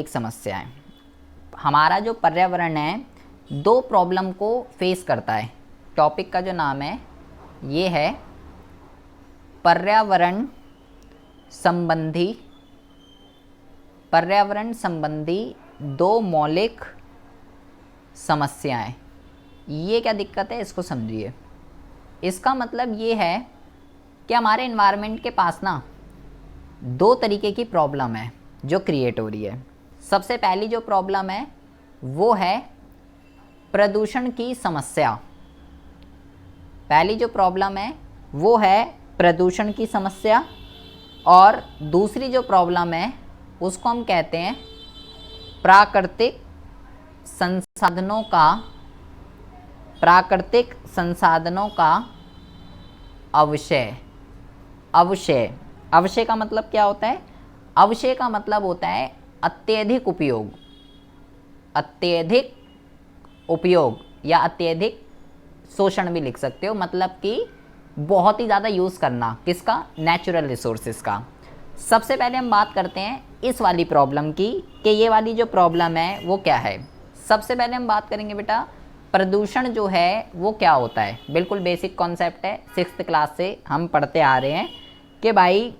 एक समस्या है। हमारा जो पर्यावरण है दो प्रॉब्लम को फेस करता है। टॉपिक का जो नाम है ये है पर्यावरण संबंधी दो मौलिक समस्याएं। ये क्या दिक्कत है इसको समझिए। इसका मतलब ये है कि हमारे इन्वायरमेंट के पास ना दो तरीके की प्रॉब्लम है जो क्रिएट हो रही है। सबसे पहली जो प्रॉब्लम है वो है प्रदूषण की समस्या। पहली जो प्रॉब्लम है वो है प्रदूषण की समस्या और दूसरी जो प्रॉब्लम है उसको हम कहते हैं प्राकृतिक संसाधनों का अवक्षय। अवक्षय का मतलब क्या होता है? अवक्षय का मतलब होता है अत्यधिक उपयोग या अत्यधिक शोषण भी लिख सकते हो। मतलब कि बहुत ही ज़्यादा यूज़ करना किसका? नेचुरल रिसोर्सेज का। सबसे पहले हम बात करते हैं इस वाली प्रॉब्लम की कि ये वाली जो प्रॉब्लम है वो क्या है। सबसे पहले हम बात करेंगे बेटा प्रदूषण जो है वो क्या होता है। बिल्कुल बेसिक कॉन्सेप्ट है, 6th क्लास से हम पढ़ते आ रहे हैं कि भाई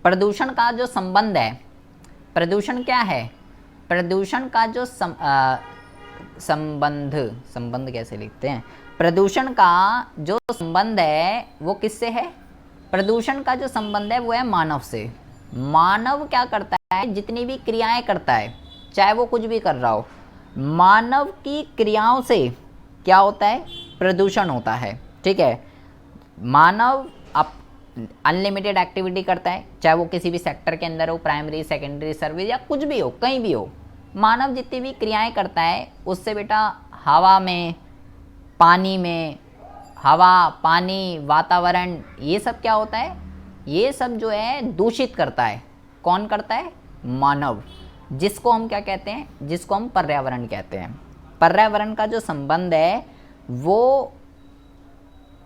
प्रदूषण का जो संबंध है, प्रदूषण क्या है? प्रदूषण का जो संबंध कैसे लिखते हैं? प्रदूषण का जो संबंध है वो किससे है? प्रदूषण का जो संबंध है वो है मानव से। मानव क्या करता है? जितनी भी क्रियाएं करता है, चाहे वो कुछ भी कर रहा हो, मानव की क्रियाओं से क्या होता है? प्रदूषण होता है। ठीक है, मानव अब अनलिमिटेड एक्टिविटी करता है, चाहे वो किसी भी सेक्टर के अंदर हो, प्राइमरी सेकेंडरी सर्विस या कुछ भी हो, कहीं भी हो। मानव जितनी भी क्रियाएं करता है उससे बेटा हवा में, पानी में, हवा, पानी, वातावरण, ये सब क्या होता है? ये सब जो है दूषित करता है। कौन करता है? मानव, जिसको हम क्या कहते हैं? जिसको हम पर्यावरण कहते हैं। पर्यावरण का जो संबंध है वो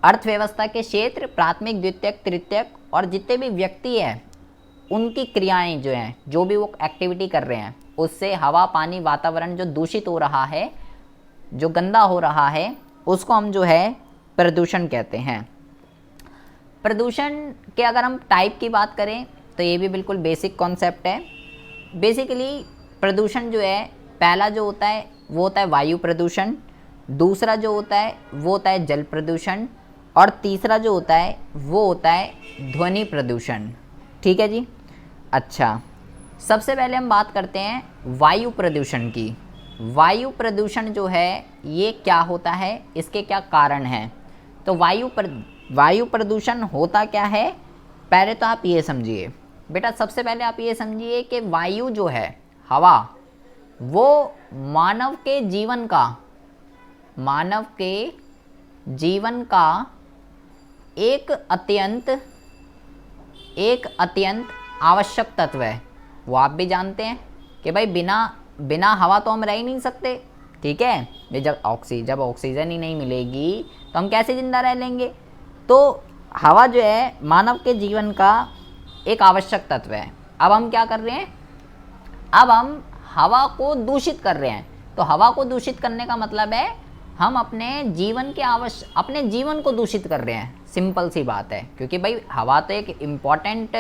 अर्थव्यवस्था के क्षेत्र, प्राथमिक, द्वितीयक, तृतीयक और जितने भी व्यक्ति हैं उनकी क्रियाएं जो हैं, जो भी वो एक्टिविटी कर रहे हैं, उससे हवा, पानी, वातावरण जो दूषित हो रहा है, जो गंदा हो रहा है, उसको हम जो है प्रदूषण कहते हैं। प्रदूषण के अगर हम टाइप की बात करें तो ये भी बिल्कुल बेसिक कॉन्सेप्ट है। बेसिकली प्रदूषण जो है, पहला जो होता है वो होता है वायु प्रदूषण, दूसरा जो होता है वो होता है जल प्रदूषण और तीसरा जो होता है वो होता है ध्वनि प्रदूषण। ठीक है जी। अच्छा, सबसे पहले हम बात करते हैं वायु प्रदूषण की। वायु प्रदूषण जो है ये क्या होता है, इसके क्या कारण हैं? तो वायु प्रदूषण होता क्या है, पहले तो आप ये समझिए बेटा। सबसे पहले आप ये समझिए कि वायु जो है, हवा, वो मानव के जीवन का एक अत्यंत आवश्यक तत्व है। वो आप भी जानते हैं कि भाई बिना हवा तो हम रह ही नहीं सकते। ठीक है, जब ऑक्सीजन ही नहीं मिलेगी तो हम कैसे ज़िंदा रह लेंगे? तो हवा जो है मानव के जीवन का एक आवश्यक तत्व है। अब हम क्या कर रहे हैं? अब हम हवा को दूषित कर रहे हैं। तो हवा को दूषित करने का मतलब है हम अपने जीवन को दूषित कर रहे हैं। सिंपल सी बात है, क्योंकि भाई हवा तो एक इम्पॉर्टेंट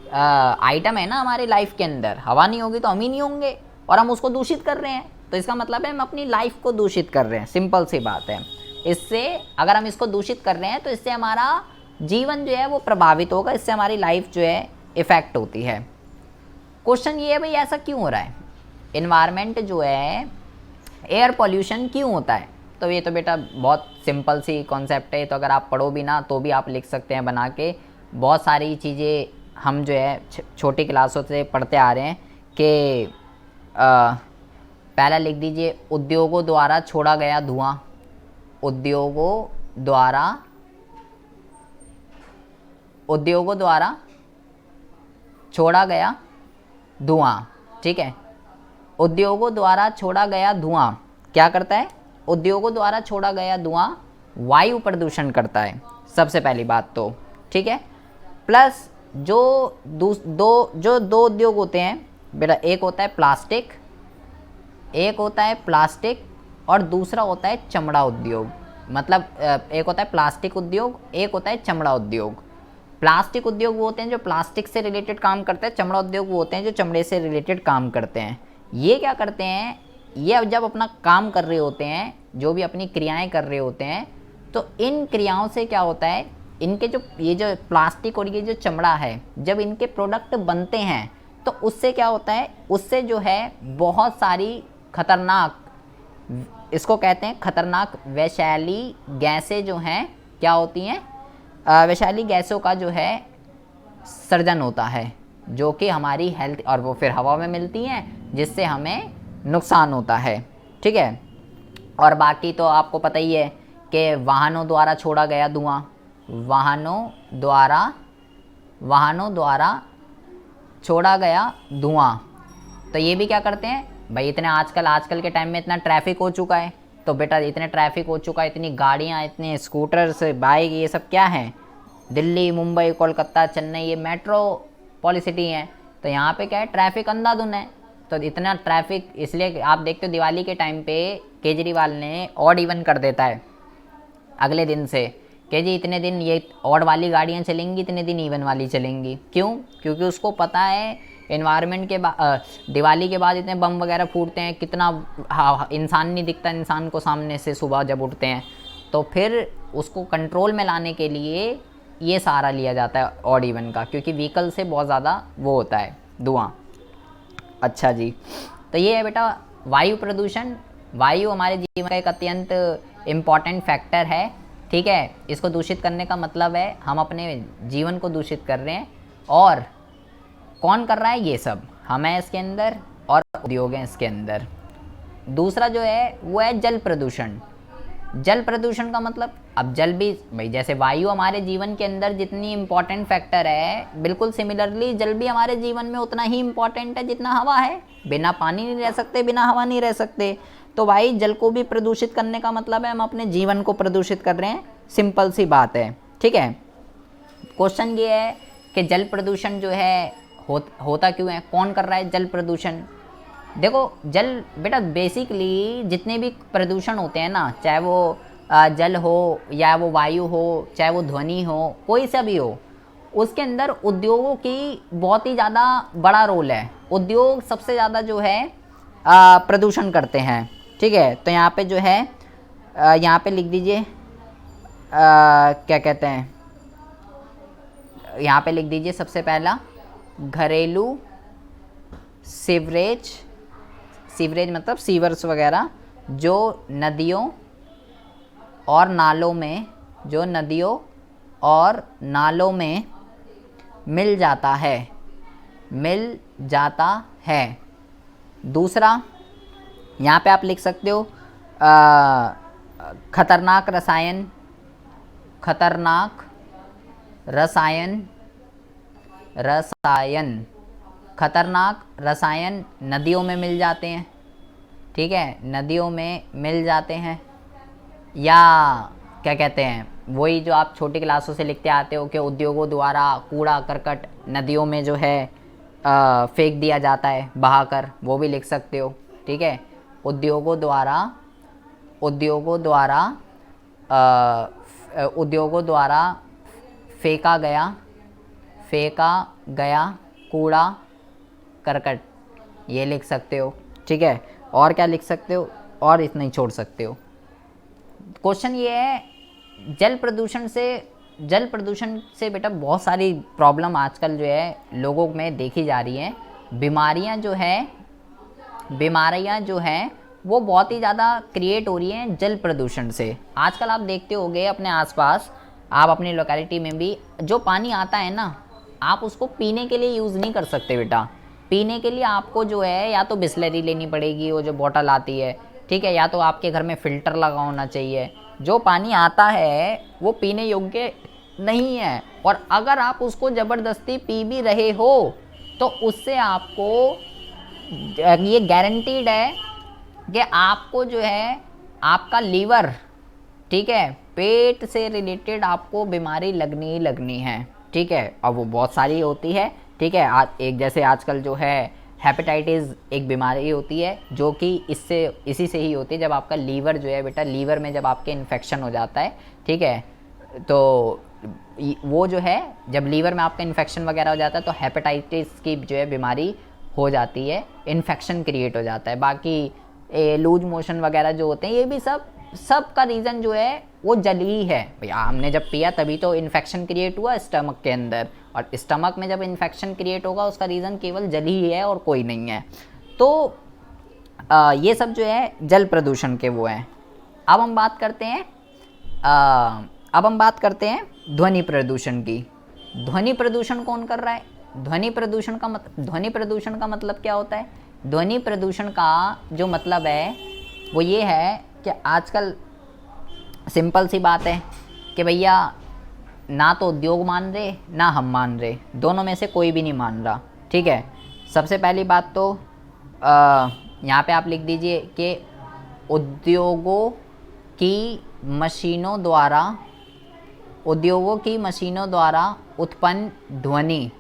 आइटम है ना हमारी लाइफ के अंदर। हवा नहीं होगी तो हम ही नहीं होंगे और हम उसको दूषित कर रहे हैं, तो इसका मतलब है हम अपनी लाइफ को दूषित कर रहे हैं। सिंपल सी बात है। इससे अगर हम इसको दूषित कर रहे हैं तो इससे हमारा जीवन जो है वो प्रभावित होगा, इससे हमारी लाइफ जो है इफ़ेक्ट होती है। क्वेश्चन ये है भाई ऐसा क्यों हो रहा है? इन्वायरमेंट जो है, एयर पॉल्यूशन क्यों होता है? तो ये तो बेटा बहुत सिंपल सी कॉन्सेप्ट है, तो अगर आप पढ़ो भी ना तो भी आप लिख सकते हैं बना के। बहुत सारी चीज़ें हम जो है छोटी क्लासों से पढ़ते आ रहे हैं कि पहला लिख दीजिए उद्योगों द्वारा छोड़ा गया धुआं। उद्योगों द्वारा छोड़ा गया धुआं। ठीक है, उद्योगों द्वारा छोड़ा गया धुआं क्या करता है? उद्योगों द्वारा छोड़ा गया धुआं वायु प्रदूषण करता है, सबसे पहली बात तो। ठीक है, प्लस जो दो उद्योग होते हैं बेटा एक होता है प्लास्टिक, एक होता है प्लास्टिक और दूसरा होता है चमड़ा उद्योग। मतलब एक होता है प्लास्टिक उद्योग, एक होता है चमड़ा उद्योग। प्लास्टिक उद्योग वो होते हैं जो प्लास्टिक से रिलेटेड काम करते हैं, चमड़ा उद्योग वो होते हैं जो चमड़े से रिलेटेड काम करते हैं। ये क्या करते हैं, ये अब जब अपना काम कर रहे होते हैं, जो भी अपनी क्रियाएं कर रहे होते हैं, तो इन क्रियाओं से क्या होता है, इनके जो ये जो प्लास्टिक और ये जो चमड़ा है, जब इनके प्रोडक्ट बनते हैं तो उससे क्या होता है, उससे जो है बहुत सारी खतरनाक, इसको कहते हैं खतरनाक वैशाली गैसें जो हैं क्या होती हैं, वैशाली गैसों का जो है सर्जन होता है, जो कि हमारी हेल्थ, और वो फिर हवा में मिलती हैं जिससे हमें नुकसान होता है। ठीक है, और बाकी तो आपको पता ही है कि वाहनों द्वारा छोड़ा गया धुआं, वाहनों द्वारा छोड़ा गया धुआं, तो ये भी क्या करते हैं भाई, इतने आजकल के टाइम में इतना ट्रैफिक हो चुका है, तो बेटा इतने ट्रैफिक हो चुका है, इतनी गाड़ियाँ, इतने स्कूटर्स, बाइक, ये सब क्या हैं, दिल्ली, मुंबई, कोलकाता, चेन्नई, ये मेट्रोपॉलिस सिटी हैं, तो यहाँ पे क्या है, ट्रैफिक अंधाधुन है। तो इतना ट्रैफिक, इसलिए आप देखते हो दिवाली के टाइम पे केजरीवाल ने ऑड इवन कर देता है अगले दिन से, कि जी इतने दिन ये ऑड वाली गाड़ियाँ चलेंगी, इतने दिन इवन वाली चलेंगी। क्यों? क्योंकि उसको पता है एनवायरनमेंट के दिवाली के बाद इतने बम वगैरह फूटते हैं, कितना इंसान नहीं दिखता इंसान को सामने से सुबह जब उठते हैं, तो फिर उसको कंट्रोल में लाने के लिए ये सहारा लिया जाता है ऑड इवन का, क्योंकि व्हीकल से बहुत ज़्यादा वो होता है धुआं। अच्छा जी, तो ये है बेटा वायु प्रदूषण। वायु हमारे जीवन का एक अत्यंत इम्पॉर्टेंट फैक्टर है। ठीक है, इसको दूषित करने का मतलब है हम अपने जीवन को दूषित कर रहे हैं, और कौन कर रहा है, ये सब हम हैं इसके अंदर और उद्योग हैं इसके अंदर। दूसरा जो है वो है जल प्रदूषण। जल प्रदूषण का मतलब, अब जल भी भाई जैसे वायु हमारे जीवन के अंदर जितनी इम्पॉर्टेंट फैक्टर है, बिल्कुल सिमिलरली जल भी हमारे जीवन में उतना ही इम्पॉर्टेंट है जितना हवा है। बिना पानी नहीं रह सकते, बिना हवा नहीं रह सकते। तो भाई जल को भी प्रदूषित करने का मतलब है हम अपने जीवन को प्रदूषित कर रहे हैं, सिंपल सी बात है। ठीक है, क्वेश्चन ये है कि जल प्रदूषण जो है होता क्यों है, कौन कर रहा है जल प्रदूषण। देखो जल बेटा बेसिकली जितने भी प्रदूषण होते हैं ना, चाहे वो जल हो या वो वायु हो, चाहे वो ध्वनि हो, कोई सा भी हो, उसके अंदर उद्योगों की बहुत ही ज़्यादा बड़ा रोल है। उद्योग सबसे ज़्यादा जो है प्रदूषण करते हैं। ठीक है, तो यहाँ पे जो है यहाँ पे लिख दीजिए क्या कहते हैं, यहाँ पे लिख दीजिए सबसे पहला घरेलू सीवरेज, सीवरेज मतलब सीवर्स वगैरह, जो नदियों और नालों में, जो नदियों और नालों में मिल जाता है, मिल जाता है। दूसरा यहाँ पे आप लिख सकते हो खतरनाक रसायन, खतरनाक रसायन, रसायन, खतरनाक रसायन नदियों में मिल जाते हैं। ठीक है, नदियों में मिल जाते हैं, या क्या कहते हैं, वही जो आप छोटी क्लासों से लिखते आते हो कि उद्योगों द्वारा कूड़ा करकट नदियों में जो है फेंक दिया जाता है बहाकर, वो भी लिख सकते हो। ठीक है, उद्योगों द्वारा फेंका गया कूड़ा करकट, ये लिख सकते हो। ठीक है, और क्या लिख सकते हो, और इतना ही छोड़ सकते हो। क्वेश्चन ये है जल प्रदूषण से बेटा बहुत सारी प्रॉब्लम आजकल जो है लोगों में देखी जा रही हैं। बीमारियां जो हैं वो बहुत ही ज़्यादा क्रिएट हो रही हैं जल प्रदूषण से। आजकल आप देखते होंगे अपने आसपास, आप अपनी लोकेलिटी में भी, जो पानी आता है ना, आप उसको पीने के लिए यूज़ नहीं कर सकते बेटा। पीने के लिए आपको जो है या तो बिस्लरी लेनी पड़ेगी, वो जो बॉटल आती है, ठीक है, या तो आपके घर में फ़िल्टर लगा होना चाहिए। जो पानी आता है वो पीने योग्य नहीं है, और अगर आप उसको ज़बरदस्ती पी भी रहे हो तो उससे आपको ये गारंटीड है कि आपको जो है आपका लीवर, ठीक है, पेट से रिलेटेड आपको बीमारी लगनी ही लगनी है। ठीक है, अब वो बहुत सारी होती है। ठीक है, एक जैसे आजकल जो है हेपेटाइटिस एक बीमारी होती है जो कि इसी से ही होती है, जब आपका लीवर जो है बेटा, लीवर में जब आपके इन्फेक्शन हो जाता है, ठीक है, तो वो जो है जब लीवर में आपका इन्फेक्शन वगैरह हो जाता है तो हेपेटाइटिस की जो है बीमारी हो जाती है, इन्फेक्शन क्रिएट हो जाता है। बाकी लूज मोशन वगैरह जो होते हैं, ये भी सब का रीज़न जो है वो जल ही है भैया। हमने जब पिया तभी तो इन्फेक्शन क्रिएट हुआ स्टमक के अंदर, और स्टमक में जब इन्फेक्शन क्रिएट होगा उसका रीज़न केवल जल ही है और कोई नहीं है। तो ये सब जो है जल प्रदूषण के वो हैं। अब हम बात करते हैं ध्वनि प्रदूषण की। ध्वनि प्रदूषण कौन कर रहा है? ध्वनि प्रदूषण का मतलब क्या होता है? ध्वनि प्रदूषण का जो मतलब है वो ये है कि आजकल सिंपल सी बात है कि भैया ना तो उद्योग मान रहे ना हम मान रहे, दोनों में से कोई भी नहीं मान रहा, ठीक है। सबसे पहली बात तो यहाँ पे आप लिख दीजिए कि उद्योगों की मशीनों द्वारा उत्पन्न ध्वनि।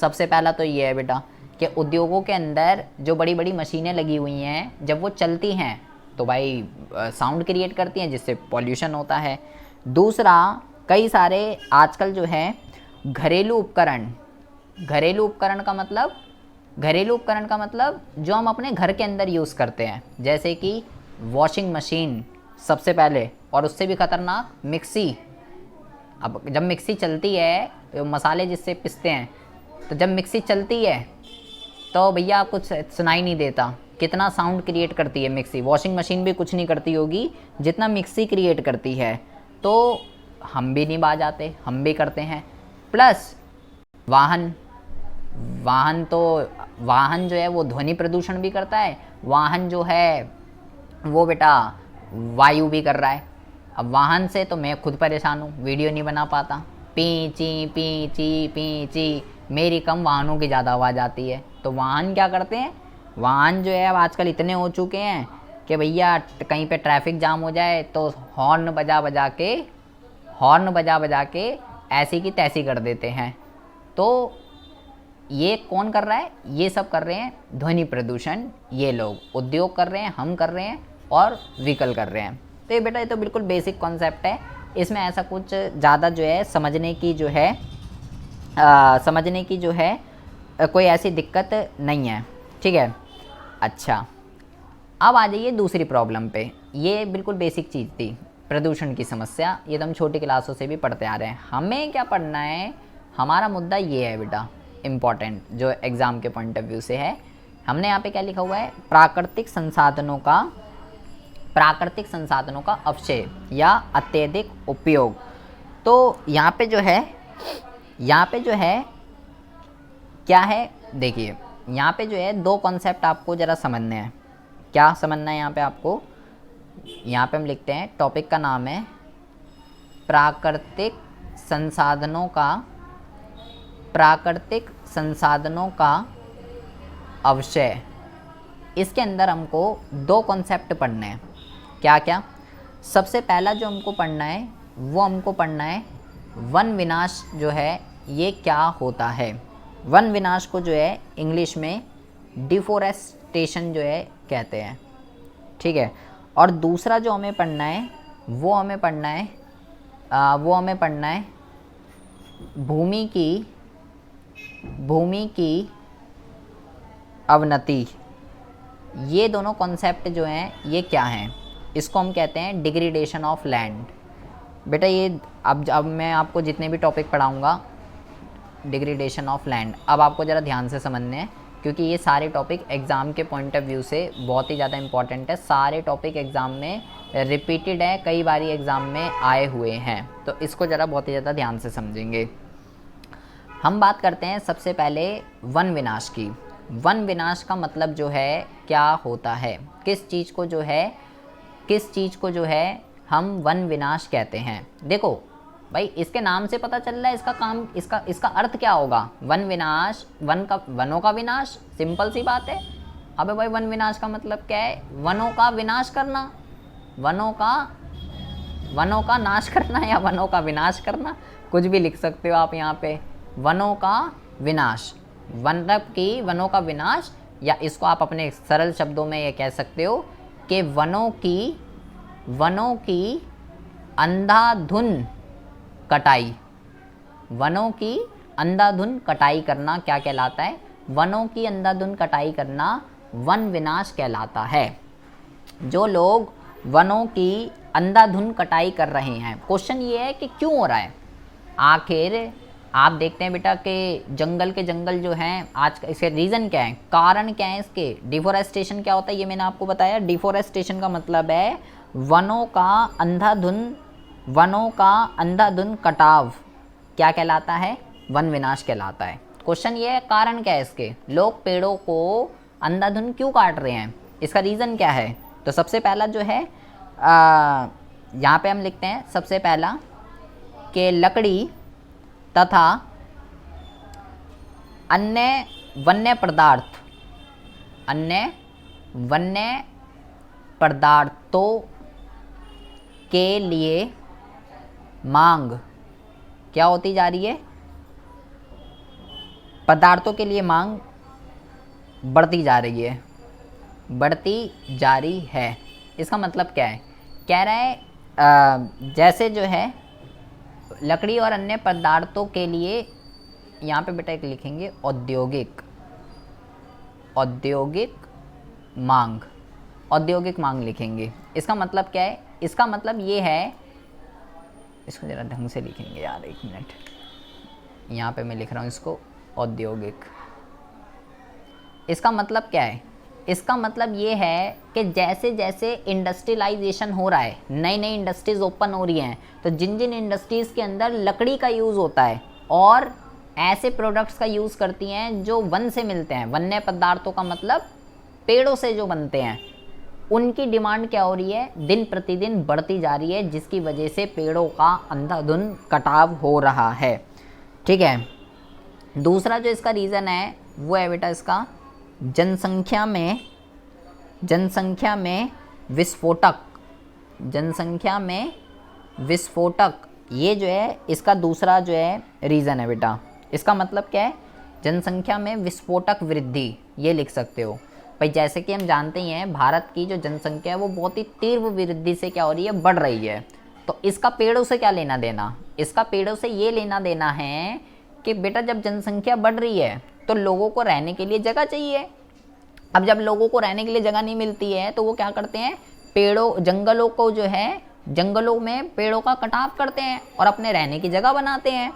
सबसे पहला तो ये है बेटा कि उद्योगों के अंदर जो बड़ी बड़ी मशीनें लगी हुई हैं, जब वो चलती हैं तो भाई साउंड क्रिएट करती हैं जिससे पॉल्यूशन होता है। दूसरा, कई सारे आजकल जो है घरेलू उपकरण का मतलब जो हम अपने घर के अंदर यूज़ करते हैं, जैसे कि वॉशिंग मशीन सबसे पहले, और उससे भी ख़तरनाक मिक्सी। अब जब मिक्सी चलती है, मसाले जिससे पिसते हैं, तो जब मिक्सी चलती है तो भैया कुछ सुनाई नहीं देता, कितना साउंड क्रिएट करती है मिक्सी। वॉशिंग मशीन भी कुछ नहीं करती होगी जितना मिक्सी क्रिएट करती है। तो हम भी नहीं बाजाते, हम भी करते हैं। प्लस वाहन जो है वो ध्वनि प्रदूषण भी करता है। वाहन जो है वो बेटा वायु भी कर रहा है। अब वाहन से तो मैं खुद परेशान हूँ, वीडियो नहीं बना पाता, पी ची मेरी कम, वाहनों की ज़्यादा आवाज़ आती है। तो वाहन क्या करते हैं, वाहन जो है अब आजकल इतने हो चुके हैं कि भैया कहीं पे ट्रैफिक जाम हो जाए तो हॉर्न बजा बजा के ऐसी की तैसी कर देते हैं। तो ये कौन कर रहा है? ये सब कर रहे हैं ध्वनि प्रदूषण, ये लोग उद्योग कर रहे हैं, हम कर रहे हैं और व्हीकल कर रहे हैं। तो ये बेटा ये तो बिल्कुल बेसिक कॉन्सेप्ट है, इसमें ऐसा कुछ ज़्यादा जो है समझने की जो है कोई ऐसी दिक्कत नहीं है, ठीक है। अच्छा, अब आ जाइए दूसरी प्रॉब्लम पे। ये बिल्कुल बेसिक चीज़ थी, प्रदूषण की समस्या, ये तो हम छोटी क्लासों से भी पढ़ते आ रहे हैं। हमें क्या पढ़ना है, हमारा मुद्दा ये है बेटा इम्पॉर्टेंट, जो एग्ज़ाम के पॉइंट ऑफ व्यू से है। हमने यहाँ पे क्या लिखा हुआ है, प्राकृतिक संसाधनों का अपक्षय या अत्यधिक उपयोग। तो यहाँ पे जो है क्या है, देखिए यहाँ पे जो है दो कॉन्सेप्ट आपको ज़रा समझने हैं। क्या समझना है यहाँ पे आपको? यहाँ पे हम लिखते हैं, टॉपिक का नाम है प्राकृतिक संसाधनों का अवक्षय। इसके अंदर हमको दो कॉन्सेप्ट पढ़ने हैं। क्या क्या? सबसे पहला जो हमको पढ़ना है वो हमको पढ़ना है वन विनाश जो है ये क्या होता है। वन विनाश को जो है इंग्लिश में डिफोरेस्टेशन जो है कहते हैं, ठीक है। और दूसरा जो हमें पढ़ना है वो हमें पढ़ना है भूमि की अवनति। ये दोनों कॉन्सेप्ट जो हैं ये क्या हैं? इसको हम कहते हैं डिग्रेडेशन ऑफ लैंड। बेटा ये अब मैं आपको जितने भी टॉपिक पढ़ाऊँगा डिग्रेडेशन ऑफ लैंड, अब आपको ज़रा ध्यान से समझने हैं, क्योंकि ये सारे टॉपिक एग्ज़ाम के पॉइंट ऑफ व्यू से बहुत ही ज़्यादा इंपॉर्टेंट है। सारे टॉपिक एग्ज़ाम में रिपीटेड है, कई बारी एग्ज़ाम में आए हुए हैं, तो इसको ज़रा बहुत ही ज़्यादा ध्यान से समझेंगे। हम बात करते हैं सबसे पहले वन विनाश की। वन विनाश का मतलब जो है क्या होता है, किस चीज़ को जो है हम वन विनाश कहते हैं। देखो भाई इसके नाम से पता चल रहा है इसका अर्थ क्या होगा। वन विनाश, वनों का विनाश, सिंपल सी बात है। अबे भाई वन विनाश का मतलब क्या है? वनों का विनाश करना, वनों का नाश करना या वनों का विनाश करना, कुछ भी लिख सकते हो आप यहाँ पे। वनों का विनाश, वनों का विनाश या इसको आप अपने सरल शब्दों में ये कह सकते हो कि वनों की अंधाधुन कटाई, वनों की अंधाधुन कटाई करना क्या कहलाता है? वनों की अंधाधुन कटाई करना वन विनाश कहलाता है। जो लोग वनों की अंधाधुन कटाई कर रहे हैं, क्वेश्चन ये है कि क्यों हो रहा है? आखिर आप देखते हैं बेटा कि जंगल के जंगल जो हैं आज, इसके रीज़न क्या है, कारण क्या है इसके? डिफोरेस्टेशन क्या होता है ये मैंने आपको बताया। डिफोरेस्टेशन का मतलब है वनों का अंधाधुन कटाव क्या कहलाता है? वन विनाश कहलाता है। क्वेश्चन ये है कारण क्या है इसके? लोग पेड़ों को अंधाधुन क्यों काट रहे हैं, इसका रीज़न क्या है? तो सबसे पहला जो है यहाँ पे हम लिखते हैं सबसे पहला कि लकड़ी तथा अन्य वन्य पदार्थों के लिए मांग क्या होती जा रही है? पदार्थों के लिए मांग बढ़ती जा रही है। इसका मतलब क्या है? कह रहा है जैसे जो है लकड़ी और अन्य पदार्थों के लिए, यहाँ पे बेटा एक लिखेंगे औद्योगिक मांग लिखेंगे। इसका मतलब क्या है? इसका मतलब ये है, इसको ज़रा ढंग से लिखेंगे यार, एक मिनट, यहाँ पे मैं लिख रहा हूँ इसको औद्योगिक। इसका मतलब क्या है? इसका मतलब ये है कि जैसे जैसे इंडस्ट्रियलाइजेशन हो रहा है, नई नई इंडस्ट्रीज़ ओपन हो रही हैं, तो जिन जिन इंडस्ट्रीज़ के अंदर लकड़ी का यूज़ होता है और ऐसे प्रोडक्ट्स का यूज़ करती हैं जो वन से मिलते हैं, वन्य पदार्थों का मतलब पेड़ों से जो बनते हैं, उनकी डिमांड क्या हो रही है? दिन प्रतिदिन बढ़ती जा रही है, जिसकी वजह से पेड़ों का अंधाधुन कटाव हो रहा है। ठीक है। दूसरा जो इसका रीज़न है वो है बेटा इसका जनसंख्या में विस्फोटक, ये जो है इसका दूसरा जो है रीज़न है बेटा। इसका मतलब क्या है? जनसंख्या में विस्फोटक वृद्धि, ये लिख सकते हो भाई। जैसे कि हम जानते ही हैं भारत की जो जनसंख्या है वो बहुत ही तीव्र वृद्धि से क्या हो रही है? बढ़ रही है। तो इसका पेड़ों से क्या लेना देना? इसका पेड़ों से ये लेना देना है कि बेटा जब जनसंख्या बढ़ रही है तो लोगों को रहने के लिए जगह चाहिए। अब जब लोगों को रहने के लिए जगह नहीं मिलती है तो वो क्या करते हैं? जंगलों को जो है, जंगलों में पेड़ों का कटाव करते हैं और अपने रहने की जगह बनाते हैं।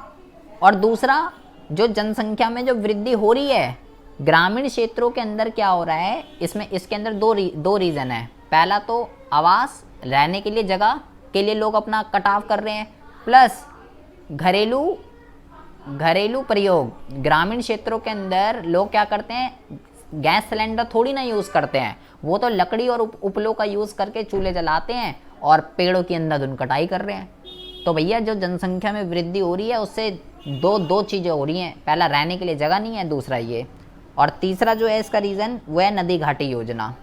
और दूसरा, जो जनसंख्या में जो वृद्धि हो रही है ग्रामीण क्षेत्रों के अंदर क्या हो रहा है? इसके अंदर दो रीज़न है। पहला तो आवास, रहने के लिए जगह के लिए लोग अपना कटाव कर रहे हैं, प्लस घरेलू प्रयोग। ग्रामीण क्षेत्रों के अंदर लोग क्या करते हैं? गैस सिलेंडर थोड़ी ना यूज़ करते हैं, वो तो लकड़ी और उपलों का यूज़ करके चूल्हे जलाते हैं और पेड़ों की अंधाधुन कटाई कर रहे हैं। तो भैया जो जनसंख्या में वृद्धि हो रही है उससे दो चीज़ें हो रही हैं। पहला, रहने के लिए जगह नहीं है, दूसरा ये, और तीसरा जो है इसका रीज़न वो है नदी घाटी योजना।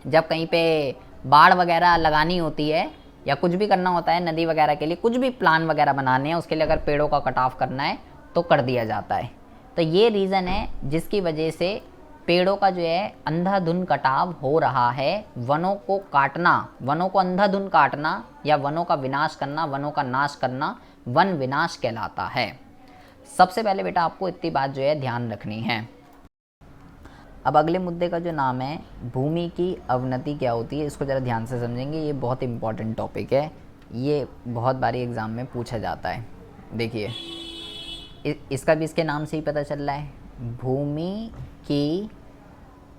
जब कहीं पे बाढ़ वगैरह लगानी होती है या कुछ भी करना होता है नदी वगैरह के लिए, कुछ भी प्लान वगैरह बनाने हैं, उसके लिए अगर पेड़ों का कटाव करना है तो कर दिया जाता है। तो ये रीज़न है जिसकी वजह से पेड़ों का जो है अंधाधुन कटाव हो रहा है। वनों को काटना, वनों को अंधाधुन काटना या वनों का विनाश करना, वनों का नाश करना वन विनाश कहलाता है। सबसे पहले बेटा आपको इतनी बात जो है ध्यान रखनी है। अब अगले मुद्दे का जो नाम है भूमि की अवनति क्या होती है, इसको ज़रा ध्यान से समझेंगे। ये बहुत इंपॉर्टेंट टॉपिक है, ये बहुत बारी एग्ज़ाम में पूछा जाता है। देखिए इसका भी इसके नाम से ही पता चल रहा है, भूमि की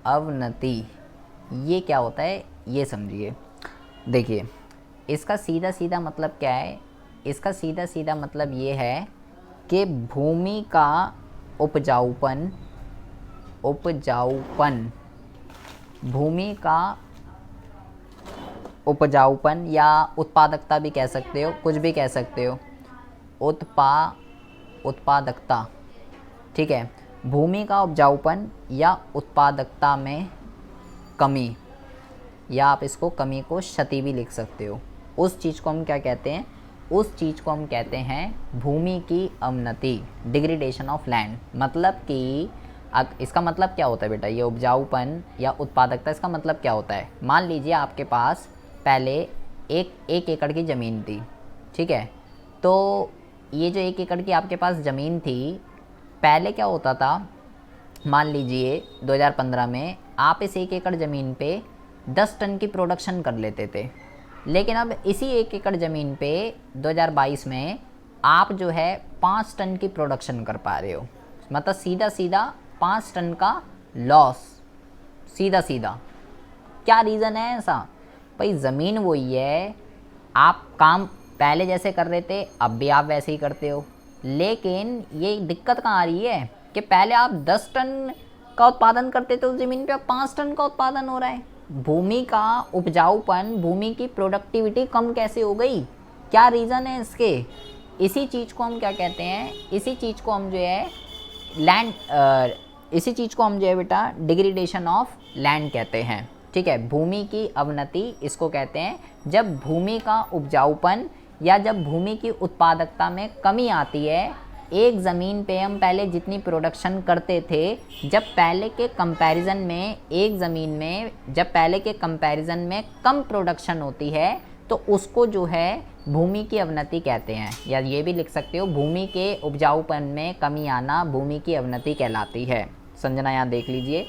अवनति ये क्या होता है ये समझिए। देखिए इसका सीधा सीधा मतलब क्या है? इसका सीधा सीधा मतलब ये है कि भूमि का उपजाऊपन, भूमि का उपजाऊपन या उत्पादकता भी कह सकते हो, कुछ भी कह सकते हो, उत्पादकता, ठीक है। भूमि का उपजाऊपन या उत्पादकता में कमी, या आप इसको कमी को क्षति भी लिख सकते हो। उस चीज़ को हम क्या कहते हैं? उस चीज़ को हम कहते हैं भूमि की अवनति, डिग्रेडेशन ऑफ लैंड। मतलब कि इसका मतलब क्या होता है बेटा, ये उपजाऊपन या उत्पादकता, इसका मतलब क्या होता है। मान लीजिए आपके पास पहले एक एकड़ की ज़मीन थी, ठीक है। तो ये जो 1 एकड़ की आपके पास ज़मीन थी, पहले क्या होता था, मान लीजिए 2015 में आप इस 1 एकड़ ज़मीन पे 10 टन की प्रोडक्शन कर लेते थे, लेकिन अब इसी 1 एकड़ ज़मीन पे 2022 में आप जो है 5 टन की प्रोडक्शन कर पा रहे हो। मतलब सीधा सीधा 5 टन का लॉस, सीधा सीधा। क्या रीज़न है ऐसा? भाई ज़मीन वही है, आप काम पहले जैसे कर रहे थे अब भी आप वैसे ही करते हो, लेकिन ये दिक्कत कहाँ आ रही है कि पहले आप 10 टन का उत्पादन करते थे उस ज़मीन पे, अब 5 टन का उत्पादन हो रहा है। भूमि का उपजाऊपन, भूमि की प्रोडक्टिविटी कम कैसे हो गई? क्या रीज़न है इसके? इसी चीज़ को हम क्या कहते हैं, इसी चीज़ को हम जो है इसी चीज़ को हम जो है बेटा डिग्रेडेशन ऑफ लैंड कहते हैं, ठीक है। भूमि की अवनति इसको कहते हैं, जब भूमि का उपजाऊपन या जब भूमि की उत्पादकता में कमी आती है। एक ज़मीन पे हम पहले जितनी प्रोडक्शन करते थे, जब पहले के कंपैरिजन में एक ज़मीन में जब पहले के कंपैरिजन में कम प्रोडक्शन होती है, तो उसको जो है भूमि की अवनति कहते हैं। या ये भी लिख सकते हो, भूमि के उपजाऊपन में कमी आना भूमि की अवनति कहलाती है। संजना यहाँ देख लीजिए,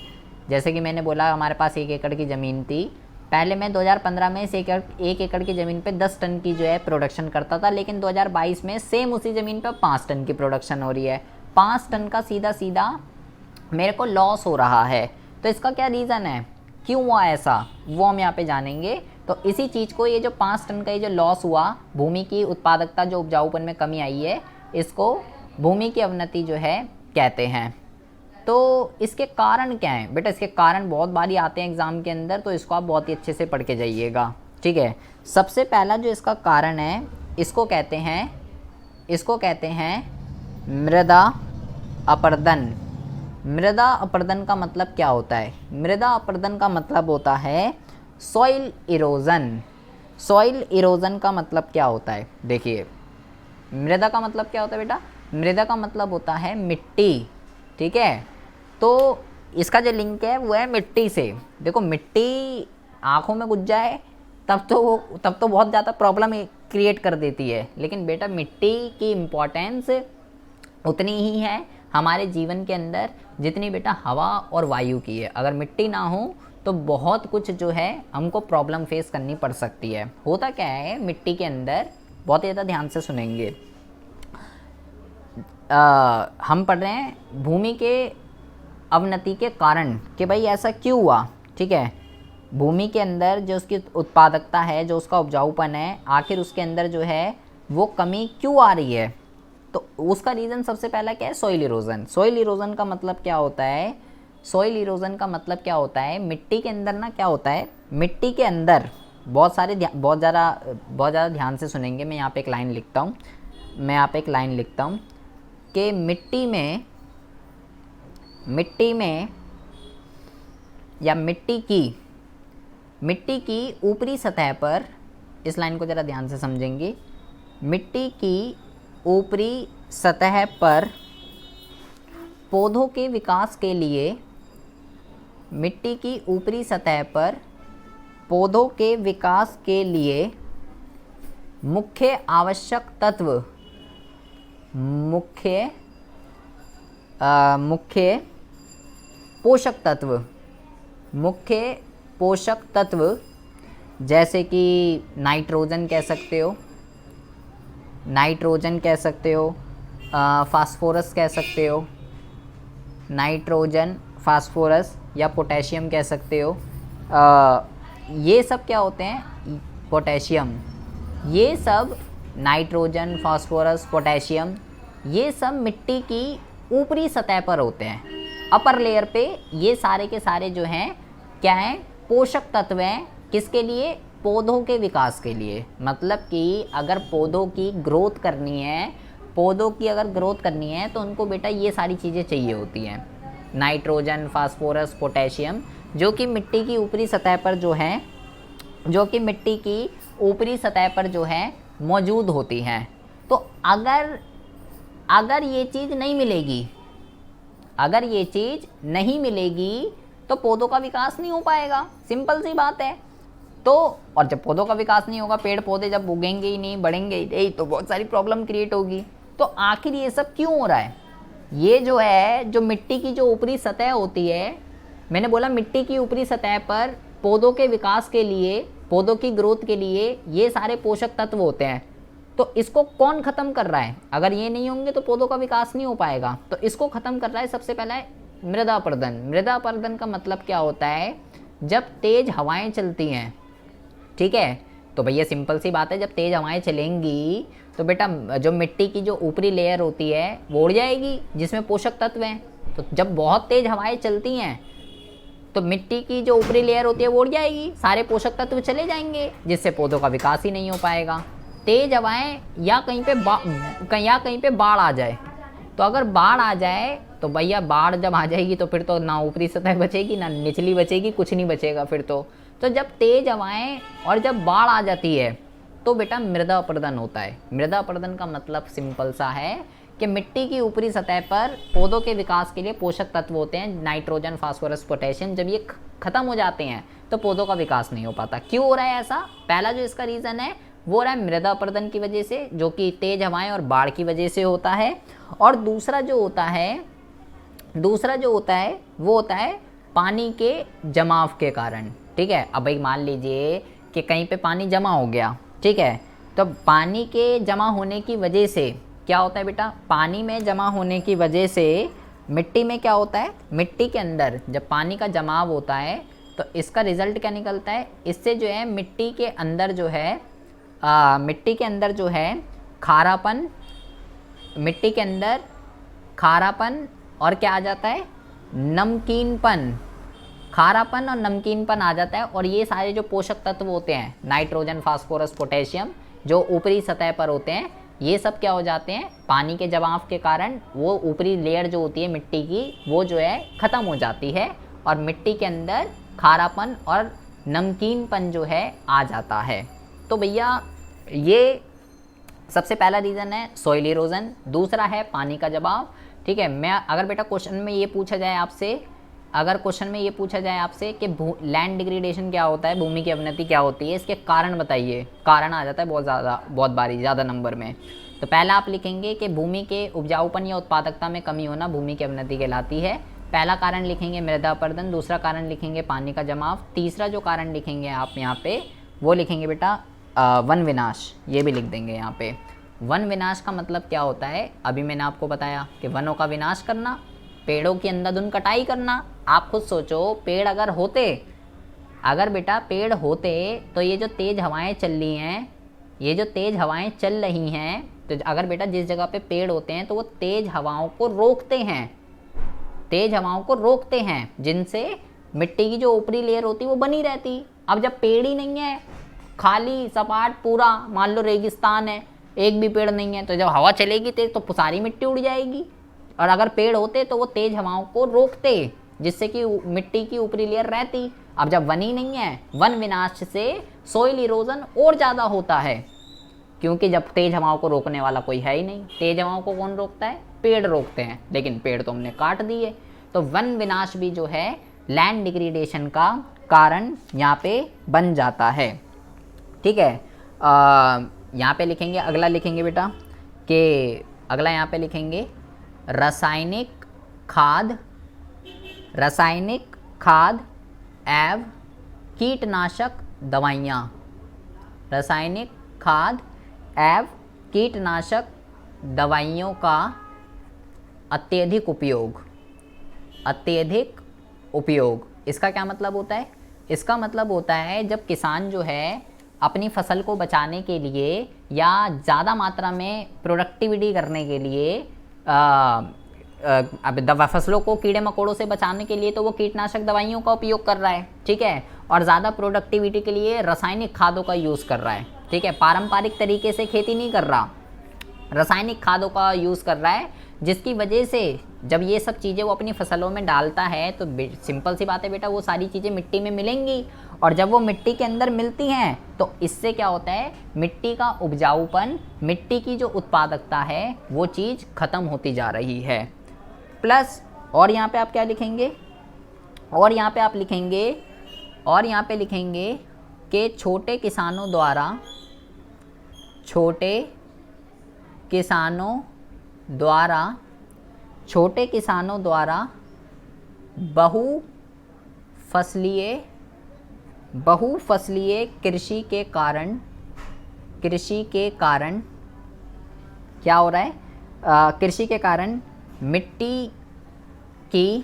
जैसे कि मैंने बोला हमारे पास 1 एकड़ की ज़मीन थी, पहले मैं 2015 में इस 1 एकड़ की ज़मीन पे 10 टन की जो है प्रोडक्शन करता था, लेकिन 2022 में सेम उसी ज़मीन पे 5 टन की प्रोडक्शन हो रही है। 5 टन का सीधा सीधा मेरे को लॉस हो रहा है। तो इसका क्या रीज़न है, क्यों हुआ ऐसा, वो हम यहाँ पे जानेंगे। तो इसी चीज़ को, ये जो 5 टन का ये जो लॉस हुआ, भूमि की उत्पादकता जो उपजाऊपन में कमी आई है, इसको भूमि की अवनति जो है कहते हैं। तो इसके कारण क्या हैं बेटा? इसके कारण बहुत बारी आते हैं एग्ज़ाम के अंदर, तो इसको आप बहुत ही अच्छे से पढ़ के जाइएगा, ठीक है। सबसे पहला जो इसका कारण है, इसको कहते हैं मृदा अपरदन। मृदा अपरदन का मतलब क्या होता है? मृदा अपरदन का मतलब होता है सॉइल इरोज़न। सॉइल इरोज़न का मतलब क्या होता है? देखिए, मृदा का मतलब क्या होता है बेटा? मृदा का मतलब होता है मिट्टी, ठीक है। तो इसका जो लिंक है वो है मिट्टी से। देखो, मिट्टी आँखों में घुस जाए तब तो बहुत ज़्यादा प्रॉब्लम क्रिएट कर देती है, लेकिन बेटा मिट्टी की इम्पोर्टेंस उतनी ही है हमारे जीवन के अंदर जितनी बेटा हवा और वायु की है। अगर मिट्टी ना हो तो बहुत कुछ जो है हमको प्रॉब्लम फेस करनी पड़ सकती है। होता क्या है मिट्टी के अंदर, बहुत ज़्यादा ध्यान से सुनेंगे। हम पढ़ रहे हैं भूमि के अवनति के कारण कि भाई ऐसा क्यों हुआ, ठीक है। भूमि के अंदर जो उसकी उत्पादकता है, जो उसका उपजाऊपन है, आखिर उसके अंदर जो है वो कमी क्यों आ रही है? तो उसका रीज़न सबसे पहला क्या है? Soil erosion. सॉइल इरोज़न का मतलब क्या होता है? सॉइल इरोज़न का मतलब क्या होता है? मिट्टी के अंदर ना क्या होता है, मिट्टी के अंदर बहुत ज़्यादा ध्यान से सुनेंगे। मैं यहाँ पे एक लाइन लिखता हूँ कि मिट्टी में या मिट्टी की ऊपरी सतह पर, इस लाइन को ज़रा ध्यान से समझेंगे, मिट्टी की ऊपरी सतह पर पौधों के विकास के लिए, मिट्टी की ऊपरी सतह पर पौधों के विकास के लिए मुख्य आवश्यक तत्व, मुख्य पोषक तत्व जैसे कि नाइट्रोजन कह सकते हो, फास्फोरस कह सकते हो, नाइट्रोजन, फास्फोरस या पोटेशियम कह सकते हो। ये सब क्या होते हैं? पोटेशियम। ये सब नाइट्रोजन, फास्फोरस, पोटेशियम, ये सब मिट्टी की ऊपरी सतह पर होते हैं, अपर लेयर पे। ये सारे के सारे जो हैं क्या हैं? पोषक तत्व हैं। किसके लिए? पौधों के विकास के लिए। मतलब कि अगर पौधों की ग्रोथ करनी है तो उनको बेटा ये सारी चीज़ें चाहिए होती हैं, नाइट्रोजन, फास्फोरस, पोटेशियम, जो कि मिट्टी की ऊपरी सतह पर जो है मौजूद होती हैं। तो अगर ये चीज़ नहीं मिलेगी, अगर ये चीज़ नहीं मिलेगी तो पौधों का विकास नहीं हो पाएगा, सिंपल सी बात है। तो और जब पौधों का विकास नहीं होगा, पेड़ पौधे जब उगेंगे ही नहीं, बढ़ेंगे ही नहीं, तो बहुत सारी प्रॉब्लम क्रिएट होगी। तो आखिर ये सब क्यों हो रहा है? ये जो है, जो मिट्टी की जो ऊपरी सतह होती है, मैंने बोला मिट्टी की ऊपरी सतह पर पौधों के विकास के लिए, पौधों की ग्रोथ के लिए ये सारे पोषक तत्व होते हैं। तो इसको कौन ख़त्म कर रहा है? अगर ये नहीं होंगे तो पौधों का विकास नहीं हो पाएगा। तो इसको ख़त्म कर रहा है सबसे पहला है मृदा अपरदन। मृदा अपरदन का मतलब क्या होता है? जब तेज़ हवाएं चलती हैं, ठीक है, तो भैया सिंपल सी बात है, जब तेज़ हवाएं चलेंगी तो बेटा जो मिट्टी की जो ऊपरी लेयर होती है वो उड़ जाएगी, जिसमें पोषक तत्व हैं। तो जब बहुत तेज़ हवाएं चलती हैं तो मिट्टी की जो ऊपरी लेयर होती है वो उड़ जाएगी, सारे पोषक तत्व चले जाएंगे, जिससे पौधों का विकास ही नहीं हो पाएगा। तेज़ हवाएं या कहीं पे बाढ़ आ जाए, तो अगर बाढ़ आ जाए तो भैया बाढ़ जब आ जाएगी तो फिर तो ना ऊपरी सतह बचेगी ना निचली बचेगी, कुछ नहीं बचेगा फिर तो जब तेज़ हवाएं और जब बाढ़ आ जाती है तो बेटा मृदा अपरदन होता है। मृदा अपरदन का मतलब सिंपल सा है कि मिट्टी की ऊपरी सतह पर पौधों के विकास के लिए पोषक तत्व होते हैं, नाइट्रोजन, फास्फोरस, पोटेशियम, जब ये ख़त्म हो जाते हैं तो पौधों का विकास नहीं हो पाता। क्यों हो रहा है ऐसा? पहला जो इसका रीज़न है वो रहा है मृदा अपरदन की वजह से, जो कि तेज़ हवाएं और बाढ़ की वजह से होता है। और दूसरा जो होता है वो होता है पानी के जमाव के कारण, ठीक है। अब भाई मान लीजिए कि कहीं पे पानी जमा हो गया, ठीक है, तो पानी के जमा होने की वजह से क्या होता है बेटा? पानी में जमा होने की वजह से मिट्टी में क्या होता है? मिट्टी के अंदर जब पानी का जमाव होता है तो इसका रिज़ल्ट क्या निकलता है? इससे जो है मिट्टी के अंदर जो है खारापन, मिट्टी के अंदर खारापन और क्या आ जाता है? नमकीनपन, खारापन और नमकीनपन आ जाता है। और ये सारे जो पोषक तत्व होते हैं, नाइट्रोजन, फास्फोरस, पोटेशियम, जो ऊपरी सतह पर होते हैं, ये सब क्या हो जाते हैं? पानी के जमाव के कारण वो ऊपरी लेयर जो होती है मिट्टी की, वो जो है ख़त्म हो जाती है और मिट्टी के अंदर खारापन और नमकीनपन जो है आ जाता है। तो भैया ये सबसे पहला रीज़न है सॉइल इरोजन, दूसरा है पानी का जमाव, ठीक है। अगर बेटा क्वेश्चन में ये पूछा जाए आपसे कि लैंड डिग्रेडेशन क्या होता है, भूमि की अवनति क्या होती है, इसके कारण बताइए, कारण आ जाता है बहुत बारी ज़्यादा नंबर में। तो पहला आप लिखेंगे कि भूमि के उपजाऊपन या उत्पादकता में कमी होना भूमि की अवनति कहलाती है। पहला कारण लिखेंगे मृदा अपरदन, दूसरा कारण लिखेंगे पानी का जमाव, तीसरा जो कारण लिखेंगे आप यहाँ पे वो लिखेंगे बेटा वन विनाश, ये भी लिख देंगे यहाँ पे। वन विनाश का मतलब क्या होता है? अभी मैंने आपको बताया कि वनों का विनाश करना, पेड़ों की अंधाधुंध कटाई करना। आप खुद सोचो, अगर बेटा पेड़ होते तो ये जो तेज़ हवाएं चल रही हैं, तो अगर बेटा जिस जगह पे पेड़ होते हैं तो वो तेज़ हवाओं को रोकते हैं, जिनसे मिट्टी की जो ऊपरी लेयर होती है वो बनी रहती। अब जब पेड़ ही नहीं है, खाली सपाट पूरा मान लो रेगिस्तान है, एक भी पेड़ नहीं है, तो जब हवा चलेगी तेज तो सारी मिट्टी उड़ जाएगी। और अगर पेड़ होते तो वो तेज हवाओं को रोकते, जिससे कि मिट्टी की ऊपरी लेयर रहती। अब जब वन ही नहीं है, वन विनाश से सोइल इरोजन और ज़्यादा होता है, क्योंकि जब तेज हवाओं को रोकने वाला कोई है ही नहीं। तेज हवाओं को कौन रोकता है? पेड़ रोकते हैं, लेकिन पेड़ तो हमने काट दिए। तो वन विनाश भी जो है लैंड डिग्रेडेशन का कारण यहाँ पे बन जाता है, ठीक है। यहाँ पे लिखेंगे, अगला लिखेंगे बेटा कि अगला यहाँ पे लिखेंगे रासायनिक खाद एवं कीटनाशक दवाइयाँ। रासायनिक खाद एवं कीटनाशक दवाइयों का अत्यधिक उपयोग। इसका क्या मतलब होता है? इसका मतलब होता है जब किसान जो है अपनी फसल को बचाने के लिए या ज़्यादा मात्रा में प्रोडक्टिविटी करने के लिए फसलों को कीड़े मकोड़ों से बचाने के लिए तो वो कीटनाशक दवाइयों का उपयोग कर रहा है, ठीक है। और ज़्यादा प्रोडक्टिविटी के लिए रासायनिक खादों का यूज़ कर रहा है, ठीक है। पारंपरिक तरीके से खेती नहीं कर रहा, रासायनिक खादों का यूज़ कर रहा है, जिसकी वजह से जब ये सब चीज़ें वो अपनी फसलों में डालता है तो सिंपल सी बात है बेटा, वो सारी चीज़ें मिट्टी में मिलेंगी। और जब वो मिट्टी के अंदर मिलती हैं तो इससे क्या होता है? मिट्टी का उपजाऊपन, मिट्टी की जो उत्पादकता है वो चीज़ ख़त्म होती जा रही है। प्लस और यहाँ पे आप क्या लिखेंगे, और यहाँ पे आप लिखेंगे, और यहाँ पे लिखेंगे कि छोटे किसानों द्वारा, छोटे किसानों द्वारा, छोटे किसानों द्वारा बहुफसलीय कृषि के कारण, कृषि के कारण क्या हो रहा है, कृषि के कारण मिट्टी की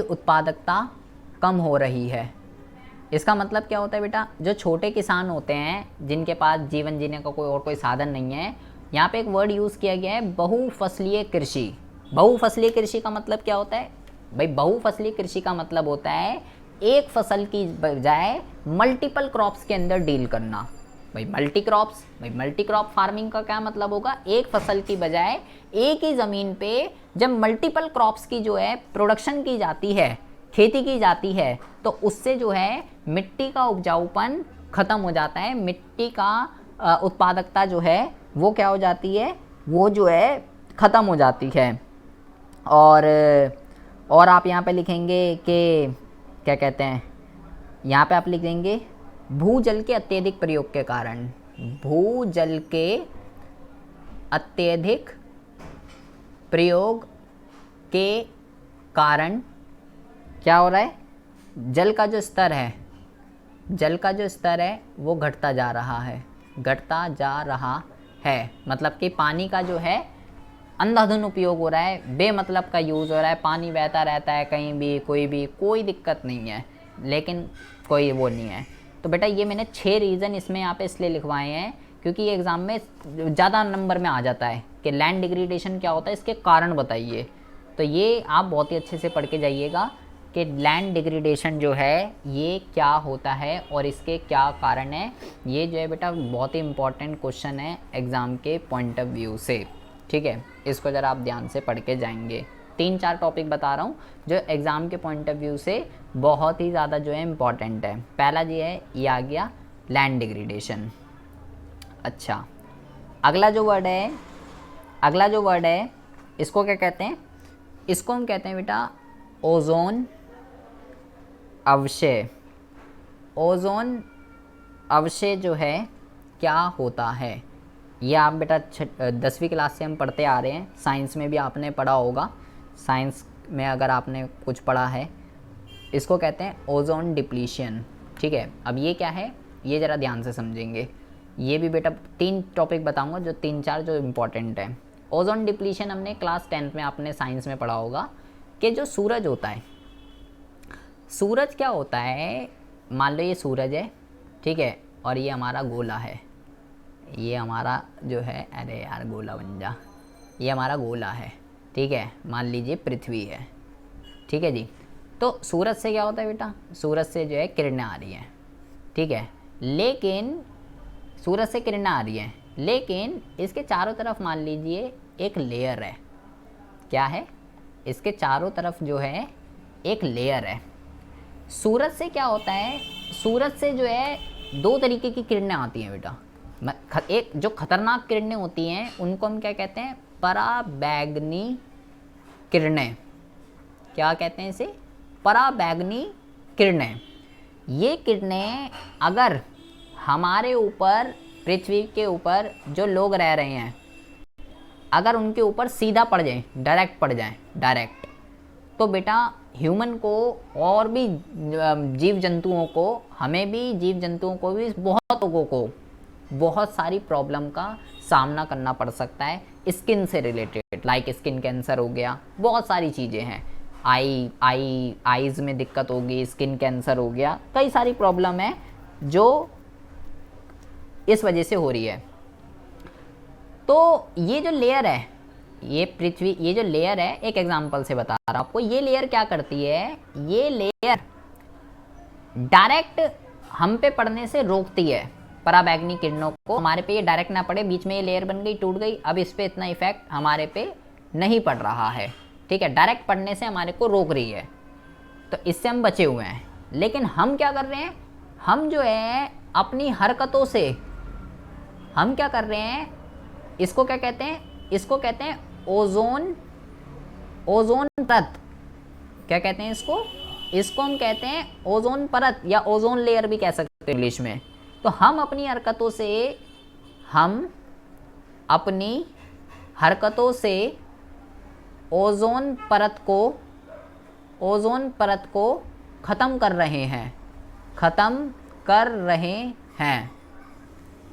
उत्पादकता कम हो रही है। इसका मतलब क्या होता है बेटा, जो छोटे किसान होते हैं जिनके पास जीवन जीने का कोई और कोई साधन नहीं है, यहाँ पे एक वर्ड यूज़ किया गया है बहुफसलीय कृषि। बहुफसलीय कृषि का मतलब क्या होता है भाई, बहुफसलीय कृषि का मतलब होता है एक फसल की बजाय मल्टीपल क्रॉप्स के अंदर डील करना। भाई मल्टी क्रॉप फार्मिंग का क्या मतलब होगा, एक फसल की बजाय एक ही ज़मीन पे जब मल्टीपल क्रॉप्स की जो है प्रोडक्शन की जाती है, खेती की जाती है, तो उससे जो है मिट्टी का उपजाऊपन ख़त्म हो जाता है, मिट्टी का उत्पादकता जो है वो क्या हो जाती है, वो जो है ख़त्म हो जाती है। और आप यहाँ पे लिखेंगे कि क्या कहते हैं, यहाँ पे आप लिखेंगे भूजल के अत्यधिक प्रयोग के कारण, भूजल के अत्यधिक प्रयोग के कारण क्या हो रहा है, जल का जो स्तर है वो घटता जा रहा है, मतलब कि पानी का जो है अंधाधुंध उपयोग हो रहा है, बेमतलब का यूज़ हो रहा है, पानी बहता रहता है कहीं भी, कोई दिक्कत नहीं है, लेकिन कोई वो नहीं है। तो बेटा ये मैंने 6 रीज़न इसमें यहाँ पे इसलिए लिखवाए हैं क्योंकि ये एग्ज़ाम में ज़्यादा नंबर में आ जाता है कि लैंड डिग्रेडेशन क्या होता है, इसके कारण बताइए। तो ये आप बहुत ही अच्छे से पढ़ के जाइएगा कि लैंड डिग्रेडेशन जो है ये क्या होता है और इसके क्या कारण है। ये जो है बेटा बहुत ही इंपॉर्टेंट क्वेश्चन है एग्ज़ाम के पॉइंट ऑफ व्यू से, ठीक है। इसको ज़रा आप ध्यान से पढ़ के जाएंगे। 3-4 टॉपिक बता रहा हूँ जो एग्ज़ाम के पॉइंट ऑफ व्यू से बहुत ही ज़्यादा जो है इम्पॉर्टेंट है। पहला ये है, ये आ गया लैंड डिग्रेडेशन। अच्छा, अगला जो वर्ड है इसको क्या कहते हैं, इसको हम कहते हैं बेटा ओजोन अवक्षय। ओजोन अवक्षय जो है क्या होता है, ये आप बेटा 10वीं क्लास से हम पढ़ते आ रहे हैं, साइंस में भी आपने पढ़ा होगा, साइंस में अगर आपने कुछ पढ़ा है, इसको कहते हैं ओजोन डिप्लीशन, ठीक है। अब ये क्या है, ये ज़रा ध्यान से समझेंगे। ये भी बेटा 3 टॉपिक बताऊंगा जो 3-4 जो इम्पोर्टेंट है। ओजोन डिप्लीशन हमने क्लास 10th में आपने साइंस में पढ़ा होगा कि जो सूरज होता है, सूरज क्या होता है, मान लो ये सूरज है, ठीक है, और ये हमारा गोला है, ये हमारा जो है, अरे यार गोला बन जा, ये हमारा गोला है, ठीक है, मान लीजिए पृथ्वी है, ठीक है जी। तो सूरज से क्या होता है बेटा, सूरज से जो है किरणें आ रही हैं, ठीक है, लेकिन सूरज से किरणें आ रही हैं, लेकिन इसके चारों तरफ मान लीजिए एक लेयर है, क्या है, इसके चारों तरफ जो है एक लेयर है। सूरज से क्या होता है, सूरज से जो है 2 तरीके की किरणें आती हैं बेटा। एक जो खतरनाक किरणें होती हैं उनको हम क्या कहते हैं, पराबैंगनी किरणें। क्या कहते हैं इसे, पराबैंगनी किरणें। ये किरणें अगर हमारे ऊपर, पृथ्वी के ऊपर जो लोग रह रहे हैं, अगर उनके ऊपर सीधा पड़ जाए, डायरेक्ट, तो बेटा ह्यूमन को और भी जीव जंतुओं को, हमें भी, जीव जंतुओं को भी, बहुत लोगों को बहुत सारी प्रॉब्लम का सामना करना पड़ सकता है स्किन से रिलेटेड, लाइक स्किन कैंसर हो गया, बहुत सारी चीज़ें हैं, आईज़ में दिक्कत होगी, स्किन कैंसर हो गया, कई सारी प्रॉब्लम है जो इस वजह से हो रही है। तो ये जो लेयर है, ये पृथ्वी, ये जो लेयर है, एक एग्जांपल से बता रहा हूँ आपको, ये लेयर क्या करती है, ये लेयर डायरेक्ट हम पे पड़ने से रोकती है पराबैंगनी किरणों को, हमारे पे ये डायरेक्ट ना पड़े, बीच में ये लेयर बन गई, टूट गई, अब इस पे इतना इफेक्ट हमारे पे नहीं पड़ रहा है, ठीक है, डायरेक्ट पड़ने से हमारे को रोक रही है, तो इससे हम बचे हुए हैं। लेकिन हम क्या कर रहे हैं, हम जो है अपनी हरकतों से हम क्या कर रहे हैं, इसको क्या कहते हैं, इसको कहते हैं ओजोन ओजोन परत, क्या कहते हैं इसको, इसको हम कहते हैं ओजोन परत या ओजोन लेयर भी कह सकते हैं इंग्लिश में। तो हम अपनी हरकतों से ओजोन परत को ख़त्म कर रहे हैं,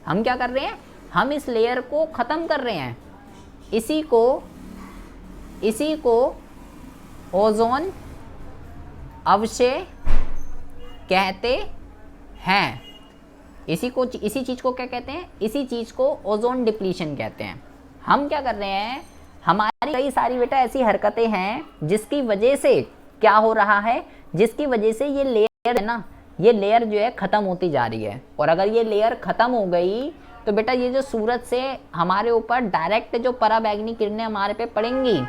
हम क्या कर रहे हैं, हम इस लेयर को ख़त्म कर रहे हैं। इसी को ओजोन अवक्षय कहते हैं। इसी चीज़ को क्या कहते हैं, इसी चीज़ को ओजोन डिप्लीशन कहते हैं। हम क्या कर रहे हैं, हमारी कई सारी बेटा ऐसी हरकतें हैं जिसकी वजह से क्या हो रहा है, जिसकी वजह से ये लेयर है ना, ये लेयर जो है ख़त्म होती जा रही है। और अगर ये लेयर ख़त्म हो गई तो बेटा ये जो सूरज से हमारे ऊपर डायरेक्ट जो पराबैंगनी किरणें हमारे पे पड़ेंगी,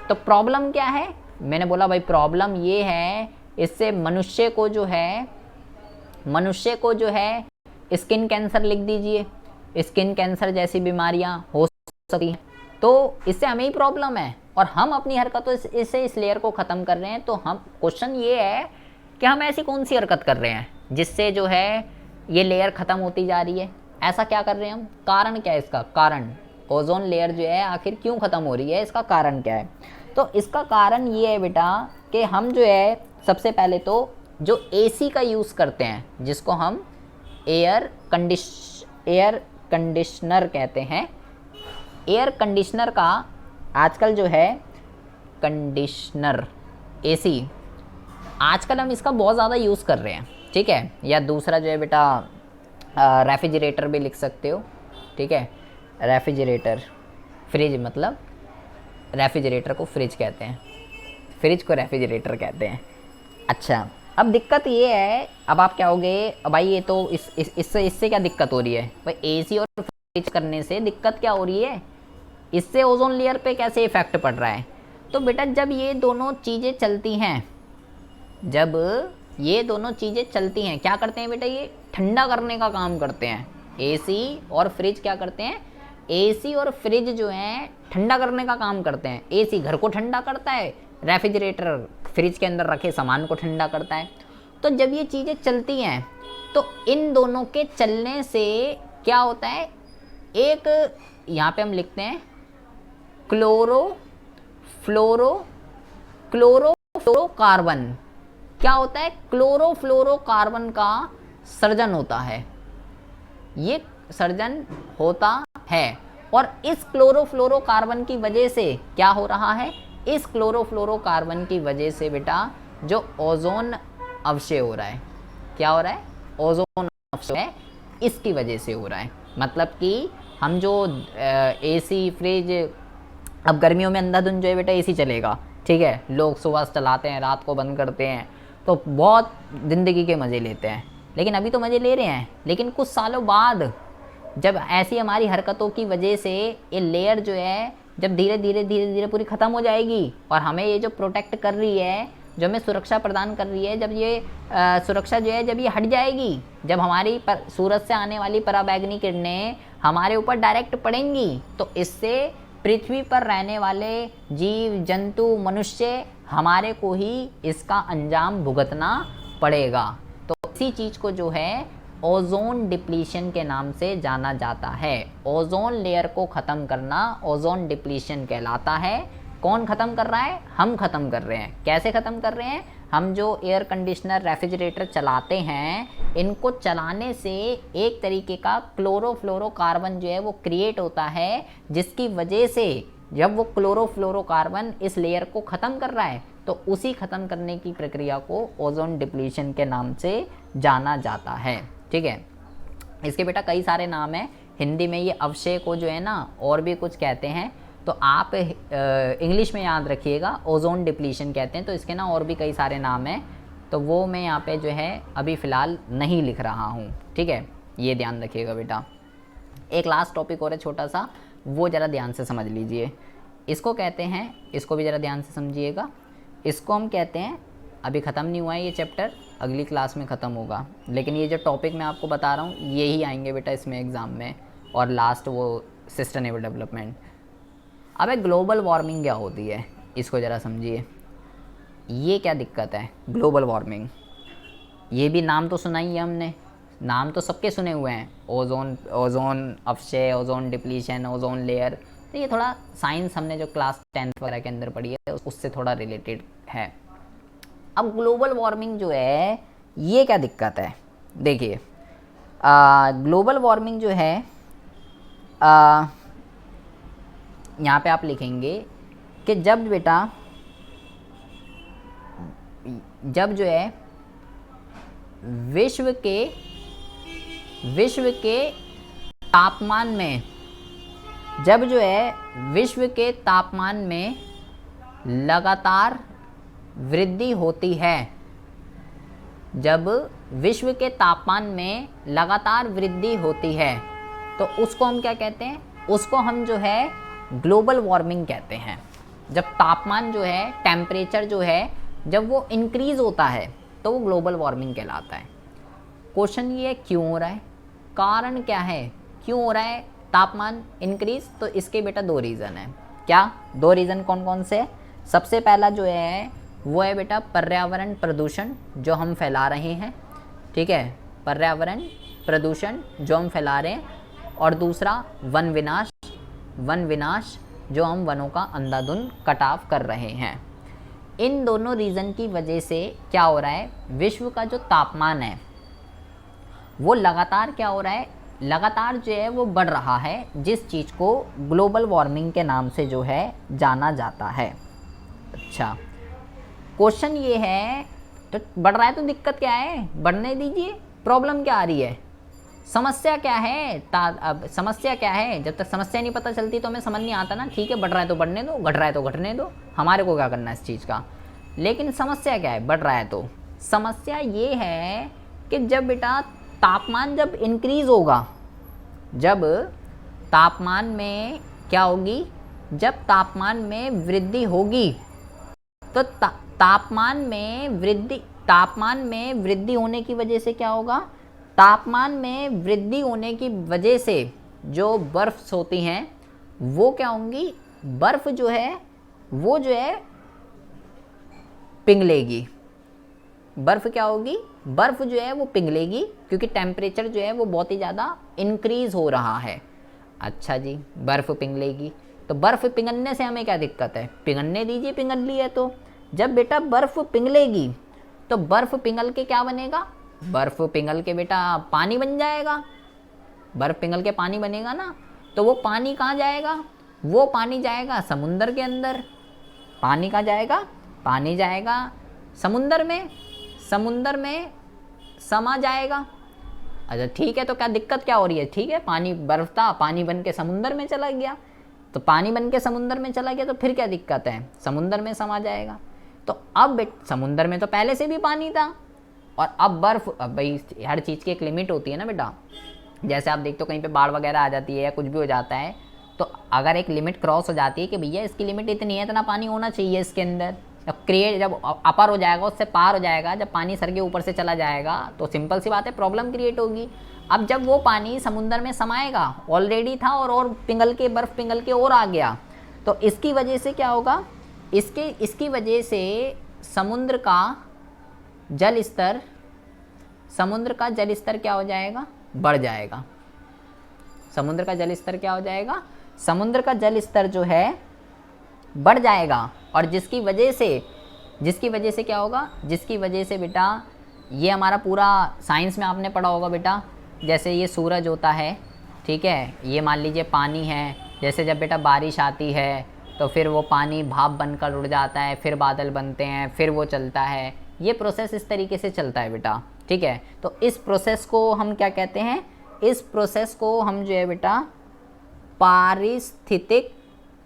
तो प्रॉब्लम क्या है, मैंने बोला भाई प्रॉब्लम ये है, इससे मनुष्य को जो है स्किन कैंसर लिख दीजिए, स्किन कैंसर जैसी बीमारियां हो सकती हैं। तो इससे हमें ही प्रॉब्लम है और हम अपनी हरकतों से इस लेयर को ख़त्म कर रहे हैं। तो हम क्वेश्चन ये है कि हम ऐसी कौन सी हरकत कर रहे हैं जिससे जो है ये लेयर ख़त्म होती जा रही है, ऐसा क्या कर रहे हैं हम, कारण क्या है इसका, कारण ओजोन लेयर जो है आखिर क्यों ख़त्म हो रही है, इसका कारण क्या है। तो इसका कारण ये है बेटा कि हम जो है सबसे पहले तो जो एसी का यूज़ करते हैं, जिसको हम एयर कंडीशनर कहते हैं, एयर कंडीशनर का आजकल जो है कंडीशनर एसी, आजकल हम इसका बहुत ज़्यादा यूज़ कर रहे हैं, ठीक है। या दूसरा जो है बेटा रेफ्रिजरेटर भी लिख सकते हो, ठीक है, रेफ्रिजरेटर, फ्रिज, मतलब रेफ्रिजरेटर को फ्रिज कहते हैं, फ्रिज को रेफ्रिजरेटर कहते हैं। अच्छा, अब दिक्कत ये है, अब आप क्या होगे, भाई ये तो इससे क्या दिक्कत हो रही है, भाई एसी और फ्रिज करने से दिक्कत क्या हो रही है, इससे ओजोन लेयर पे कैसे इफ़ेक्ट पड़ रहा है। तो बेटा जब ये दोनों चीज़ें चलती हैं, क्या करते हैं बेटा, ये ठंडा करने का काम करते हैं। एसी और फ्रिज क्या करते हैं, एसी और फ्रिज जो हैं ठंडा करने का काम करते हैं। एसी घर को ठंडा करता है, रेफ्रिजरेटर फ्रिज के अंदर रखे सामान को ठंडा करता है। तो जब ये चीज़ें चलती हैं तो इन दोनों के चलने से क्या होता है, एक यहाँ पे हम लिखते हैं क्लोरोफ्लोरोकार्बन, क्या होता है, क्लोरोफ्लोरोकार्बन का सर्जन होता है, ये सर्जन होता है। और इस क्लोरोफ्लोरोकार्बन की वजह से क्या हो रहा है, इस क्लोरोफ्लोरोकार्बन की वजह से बेटा जो ओजोन अवक्षय हो रहा है, क्या हो रहा है, ओजोन अवक्षय है, इसकी वजह से हो रहा है। मतलब कि हम जो एसी फ्रिज, अब गर्मियों में अंधाधुंध जो है बेटा एसी चलेगा, ठीक है, लोग सुबह चलाते हैं, रात को बंद करते हैं, तो बहुत ज़िंदगी के मज़े लेते हैं। लेकिन अभी तो मज़े ले रहे हैं, लेकिन कुछ सालों बाद जब ऐसी हमारी हरकतों की वजह से ये लेयर जो है जब धीरे धीरे पूरी ख़त्म हो जाएगी और हमें ये जो प्रोटेक्ट कर रही है, जो हमें सुरक्षा प्रदान कर रही है, जब ये सुरक्षा जो है जब ये हट जाएगी, जब हमारी सूरज से आने वाली पराबैंगनी किरणें हमारे ऊपर डायरेक्ट पड़ेंगी, तो इससे पृथ्वी पर रहने वाले जीव जंतु मनुष्य हमारे को ही इसका अंजाम भुगतना पड़ेगा। तो इसी चीज़ को जो है ओजोन डिप्लीशन के नाम से जाना जाता है। ओजोन लेयर को ख़त्म करना ओजोन डिप्लीशन कहलाता है। कौन ख़त्म कर रहा है, हम ख़त्म कर रहे हैं। कैसे ख़त्म कर रहे हैं, हम जो एयर कंडीशनर रेफ्रिजरेटर चलाते हैं, इनको चलाने से एक तरीके का क्लोरोफ्लोरोकार्बन जो है वो क्रिएट होता है, जिसकी वजह से जब वो क्लोरोफ्लोरोकार्बन इस लेयर को ख़त्म कर रहा है, तो उसी ख़त्म करने की प्रक्रिया को ओजोन डिप्लीशन के नाम से जाना जाता है। ठीक है, इसके बेटा कई सारे नाम हैं। हिंदी में ये अवक्षय को जो है ना और भी कुछ कहते हैं, तो आप इंग्लिश में याद रखिएगा ओजोन डिप्लीशन कहते हैं। तो इसके ना और भी कई सारे नाम हैं, तो वो मैं यहाँ पे जो है अभी फ़िलहाल नहीं लिख रहा हूँ। ठीक है, ये ध्यान रखिएगा बेटा। एक लास्ट टॉपिक और है छोटा सा, वो ज़रा ध्यान से समझ लीजिए। इसको कहते हैं, इसको भी ज़रा ध्यान से समझिएगा। इसको हम कहते हैं, अभी ख़त्म नहीं हुआ है ये चैप्टर, अगली क्लास में ख़त्म होगा, लेकिन ये जो टॉपिक मैं आपको बता रहा हूँ यही आएंगे बेटा इसमें एग्ज़ाम में, और लास्ट वो सस्टेनेबल डेवलपमेंट। अब ग्लोबल वार्मिंग क्या होती है, इसको ज़रा समझिए, ये क्या दिक्कत है ग्लोबल वार्मिंग। ये भी नाम तो सुना ही है हमने, नाम तो सबके सुने हुए हैं, ओजोन ओजोन अपक्षय, ओजोन डिप्लीशन, ओजोन लेयर। तो ये थोड़ा साइंस हमने जो क्लास 10th वगैरह के अंदर पढ़ी है उससे थोड़ा रिलेटेड है। अब ग्लोबल वार्मिंग जो है ये क्या दिक्कत है, देखिए ग्लोबल वार्मिंग जो है यहाँ पे आप लिखेंगे कि जब बेटा जब जो है विश्व के तापमान में, जब जो है विश्व के तापमान में लगातार वृद्धि होती है, जब विश्व के तापमान में लगातार वृद्धि होती है तो उसको हम क्या कहते हैं, उसको हम जो है ग्लोबल वार्मिंग कहते हैं। जब तापमान जो है, टेम्परेचर जो है, जब वो इंक्रीज़ होता है तो वो ग्लोबल वार्मिंग कहलाता है। क्वेश्चन ये क्यों हो रहा है, कारण क्या है, क्यों हो रहा है तापमान इंक्रीज, तो इसके बेटा दो रीज़न है। क्या दो रीज़न कौन कौन से? सबसे पहला जो है वो है बेटा पर्यावरण प्रदूषण जो हम फैला रहे हैं, ठीक है, पर्यावरण प्रदूषण जो हम फैला रहे हैं, और दूसरा वन विनाश जो हम वनों का अंधाधुंध कटाव कर रहे हैं। इन दोनों रीज़न की वजह से क्या हो रहा है, विश्व का जो तापमान है वो लगातार क्या हो रहा है, लगातार जो है वो बढ़ रहा है, जिस चीज़ को ग्लोबल वार्मिंग के नाम से जो है जाना जाता है। अच्छा, क्वेश्चन ये है तो बढ़ रहा है तो दिक्कत क्या है, बढ़ने दीजिए, प्रॉब्लम क्या आ रही है, समस्या क्या है, अब समस्या क्या है, जब तक समस्या नहीं पता चलती तो हमें समझ नहीं आता ना। ठीक है, बढ़ रहा है तो बढ़ने दो, घट रहा है तो घटने दो, हमारे को क्या करना है इस चीज़ का। लेकिन समस्या क्या है, बढ़ रहा है तो समस्या ये है कि जब बेटा तापमान जब इंक्रीज़ होगा, जब तापमान में क्या होगी, जब तापमान में वृद्धि होगी तो तापमान में वृद्धि होने की वजह से क्या होगा, तापमान में वृद्धि होने की वजह से जो बर्फ़ होती हैं वो क्या होंगी, बर्फ़ जो है वो जो है पिघलेगी, बर्फ़ क्या होगी, बर्फ़ जो है वो पिघलेगी, क्योंकि टेम्परेचर जो है वो बहुत ही ज़्यादा इंक्रीज़ हो रहा है। अच्छा जी, बर्फ़ पिघलेगी तो बर्फ़ पिघलने से हमें क्या दिक्कत है, पिघलने दीजिए, पिघल ली है तो। जब बेटा बर्फ़ पिघलेगी तो बर्फ़ पिघल के क्या बनेगा, बर्फ़ पिघल के बेटा पानी बन जाएगा, बर्फ़ पिघल के पानी बनेगा ना, तो वो पानी कहाँ जाएगा, वो पानी जाएगा समुंदर के अंदर। पानी कहाँ जाएगा, पानी जाएगा समुंदर में समा जाएगा। अच्छा ठीक है, तो क्या दिक्कत क्या हो रही है, ठीक है, पानी बर्फ था, पानी बन के समुंदर में चला गया, तो पानी बन के समुंदर में चला गया तो फिर क्या दिक्कत है, समुंदर में समा जाएगा। तो अब समुंदर में तो पहले से भी पानी था, और अब बर्फ़, अब भाई हर चीज़ की एक लिमिट होती है ना बेटा। जैसे आप देखते हो कहीं पे बाढ़ वगैरह आ जाती है या कुछ भी हो जाता है, तो अगर एक लिमिट क्रॉस हो जाती है कि भैया इसकी लिमिट इतनी है, इतना पानी होना चाहिए इसके अंदर, जब अपर हो जाएगा, उससे पार हो जाएगा, जब पानी सर के ऊपर से चला जाएगा तो सिंपल सी बात है प्रॉब्लम क्रिएट होगी। अब जब वो पानी समुंदर में समाएगा, ऑलरेडी था और पिघल के, बर्फ़ पिघल के और आ गया, तो इसकी वजह से क्या होगा, इसकी वजह से समुद्र का जल स्तर क्या हो जाएगा, बढ़ जाएगा। समुद्र का जल स्तर क्या हो जाएगा, समुद्र का जल स्तर जो है बढ़ जाएगा, और जिसकी वजह से क्या होगा, जिसकी वजह से बेटा ये हमारा पूरा साइंस में आपने पढ़ा होगा बेटा, जैसे ये सूरज होता है, ठीक है, ये मान लीजिए पानी है, जैसे जब बेटा बारिश आती है तो फिर वो पानी भाप बनकर उड़ जाता है, फिर बादल बनते हैं, फिर वो चलता है, ये प्रोसेस इस तरीके से चलता है बेटा, ठीक है। तो इस प्रोसेस को हम क्या कहते हैं, इस प्रोसेस को हम जो है बेटा पारिस्थितिक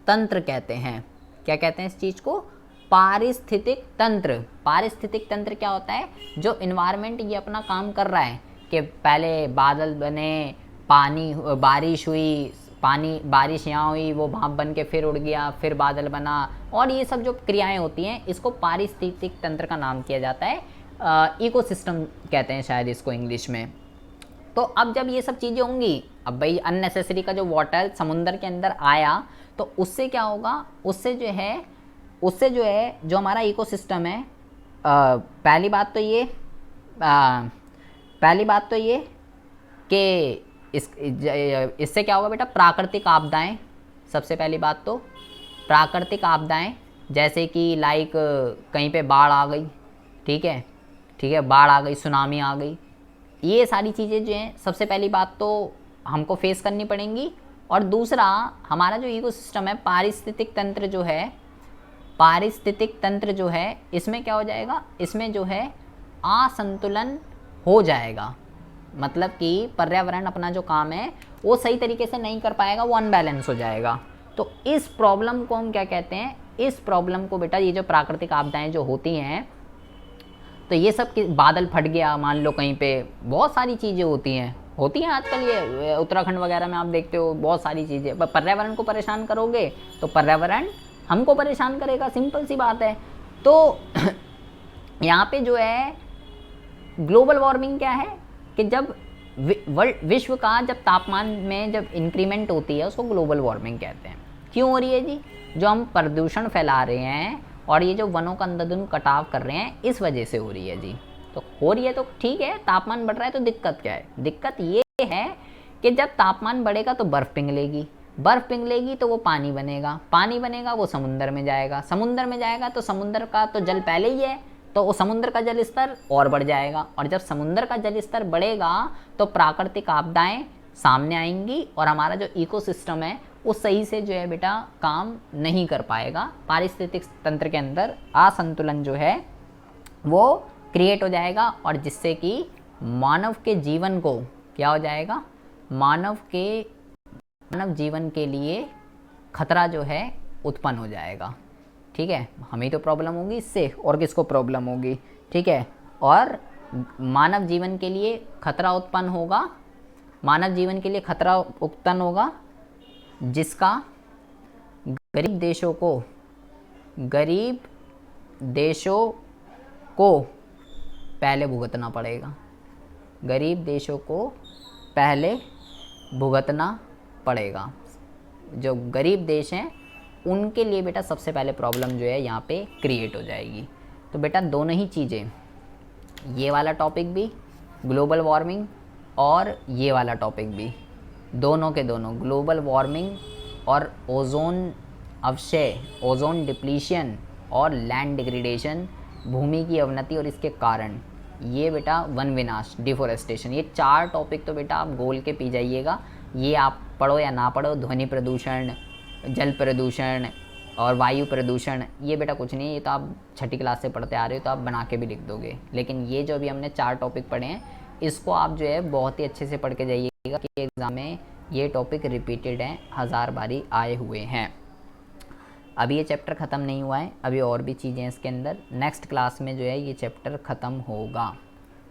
तंत्र कहते हैं। क्या कहते हैं इस चीज़ को, पारिस्थितिक तंत्र। पारिस्थितिक तंत्र क्या होता है, जो इन्वायरमेंट ये अपना काम कर रहा है कि पहले बादल बने, पानी, बारिश हुई, बारिश यहाँ हुई, वो भाप बन के फिर उड़ गया, फिर बादल बना, और ये सब जो क्रियाएं होती हैं इसको पारिस्थितिक तंत्र का नाम किया जाता है, इकोसिस्टम कहते हैं शायद इसको इंग्लिश में। तो अब जब ये सब चीज़ें होंगी, अब भाई अननेसेसरी का जो वाटर समुंदर के अंदर आया तो उससे क्या होगा, उससे जो है उससे जो है जो हमारा इकोसिस्टम है, पहली बात तो ये कि इससे क्या होगा बेटा, प्राकृतिक आपदाएं। सबसे पहली बात तो प्राकृतिक आपदाएं, जैसे कि लाइक कहीं पे बाढ़ आ गई, ठीक है, बाढ़ आ गई, सुनामी आ गई, ये सारी चीज़ें जो हैं सबसे पहली बात तो हमको फेस करनी पड़ेंगी। और दूसरा, हमारा जो इकोसिस्टम है, पारिस्थितिक तंत्र जो है इसमें क्या हो जाएगा, इसमें जो है असंतुलन हो जाएगा। मतलब कि पर्यावरण अपना जो काम है वो सही तरीके से नहीं कर पाएगा, वो अनबैलेंस हो जाएगा। तो इस प्रॉब्लम को हम क्या कहते हैं, इस प्रॉब्लम को बेटा, ये जो प्राकृतिक आपदाएं जो होती हैं, तो ये सब बादल फट गया मान लो कहीं पे, बहुत सारी चीज़ें होती हैं आजकल, ये उत्तराखंड वगैरह में आप देखते हो बहुत सारी चीज़ें। पर्यावरण को परेशान करोगे तो पर्यावरण हमको परेशान करेगा, सिंपल सी बात है। तो यहाँ पे जो है ग्लोबल वार्मिंग क्या है कि जब विश्व का जब तापमान में जब इंक्रीमेंट होती है उसको ग्लोबल वार्मिंग कहते हैं। क्यों हो रही है जी? जो हम प्रदूषण फैला रहे हैं और ये जो वनों का अंधाधुंध कटाव कर रहे हैं, इस वजह से हो रही है जी। तो हो रही है तो ठीक है, तापमान बढ़ रहा है तो दिक्कत क्या है? दिक्कत ये है कि जब तापमान बढ़ेगा तो बर्फ़ पिघलेगी तो वो पानी बनेगा वो समुद्र में जाएगा तो समुद्र का तो जल पहले ही है, तो वो समुद्र का जल स्तर और बढ़ जाएगा। और जब समुद्र का जल स्तर बढ़ेगा तो प्राकृतिक आपदाएं सामने आएंगी और हमारा जो इकोसिस्टम है वो सही से जो है बेटा काम नहीं कर पाएगा। पारिस्थितिक तंत्र के अंदर असंतुलन जो है वो क्रिएट हो जाएगा और जिससे कि मानव के जीवन को क्या हो जाएगा, मानव जीवन के लिए खतरा जो है उत्पन्न हो जाएगा। ठीक है, हमें तो प्रॉब्लम होगी इससे, और किसको प्रॉब्लम होगी? ठीक है, और मानव जीवन के लिए खतरा उत्पन्न होगा, जिसका गरीब देशों को पहले भुगतना पड़ेगा। जो गरीब देश हैं उनके लिए बेटा सबसे पहले प्रॉब्लम जो है यहाँ पे क्रिएट हो जाएगी। तो बेटा दोनों ही चीज़ें, ये वाला टॉपिक भी ग्लोबल वार्मिंग और ये वाला टॉपिक भी, दोनों के दोनों ग्लोबल वार्मिंग और ओजोन अवक्षय, ओजोन डिप्लीशन और लैंड डिग्रेडेशन, भूमि की अवनति और इसके कारण, ये बेटा वन विनाश, डिफोरेस्टेशन, ये 4 टॉपिक तो बेटा आप गोल के पी जाइएगा। ये आप पढ़ो या ना पढ़ो, ध्वनि प्रदूषण, जल प्रदूषण और वायु प्रदूषण, ये बेटा कुछ नहीं, ये तो आप 6ठी क्लास से पढ़ते आ रहे हो तो आप बना के भी लिख दोगे। लेकिन ये जो अभी हमने 4 टॉपिक पढ़े हैं, इसको आप जो है बहुत ही अच्छे से पढ़ के जाइएगा कि एग्ज़ाम में ये टॉपिक रिपीटेड हैं, 1000 बारी आए हुए हैं। अभी ये चैप्टर ख़त्म नहीं हुआ है, अभी और भी चीज़ें इसके अंदर, नेक्स्ट क्लास में जो है ये चैप्टर ख़त्म होगा।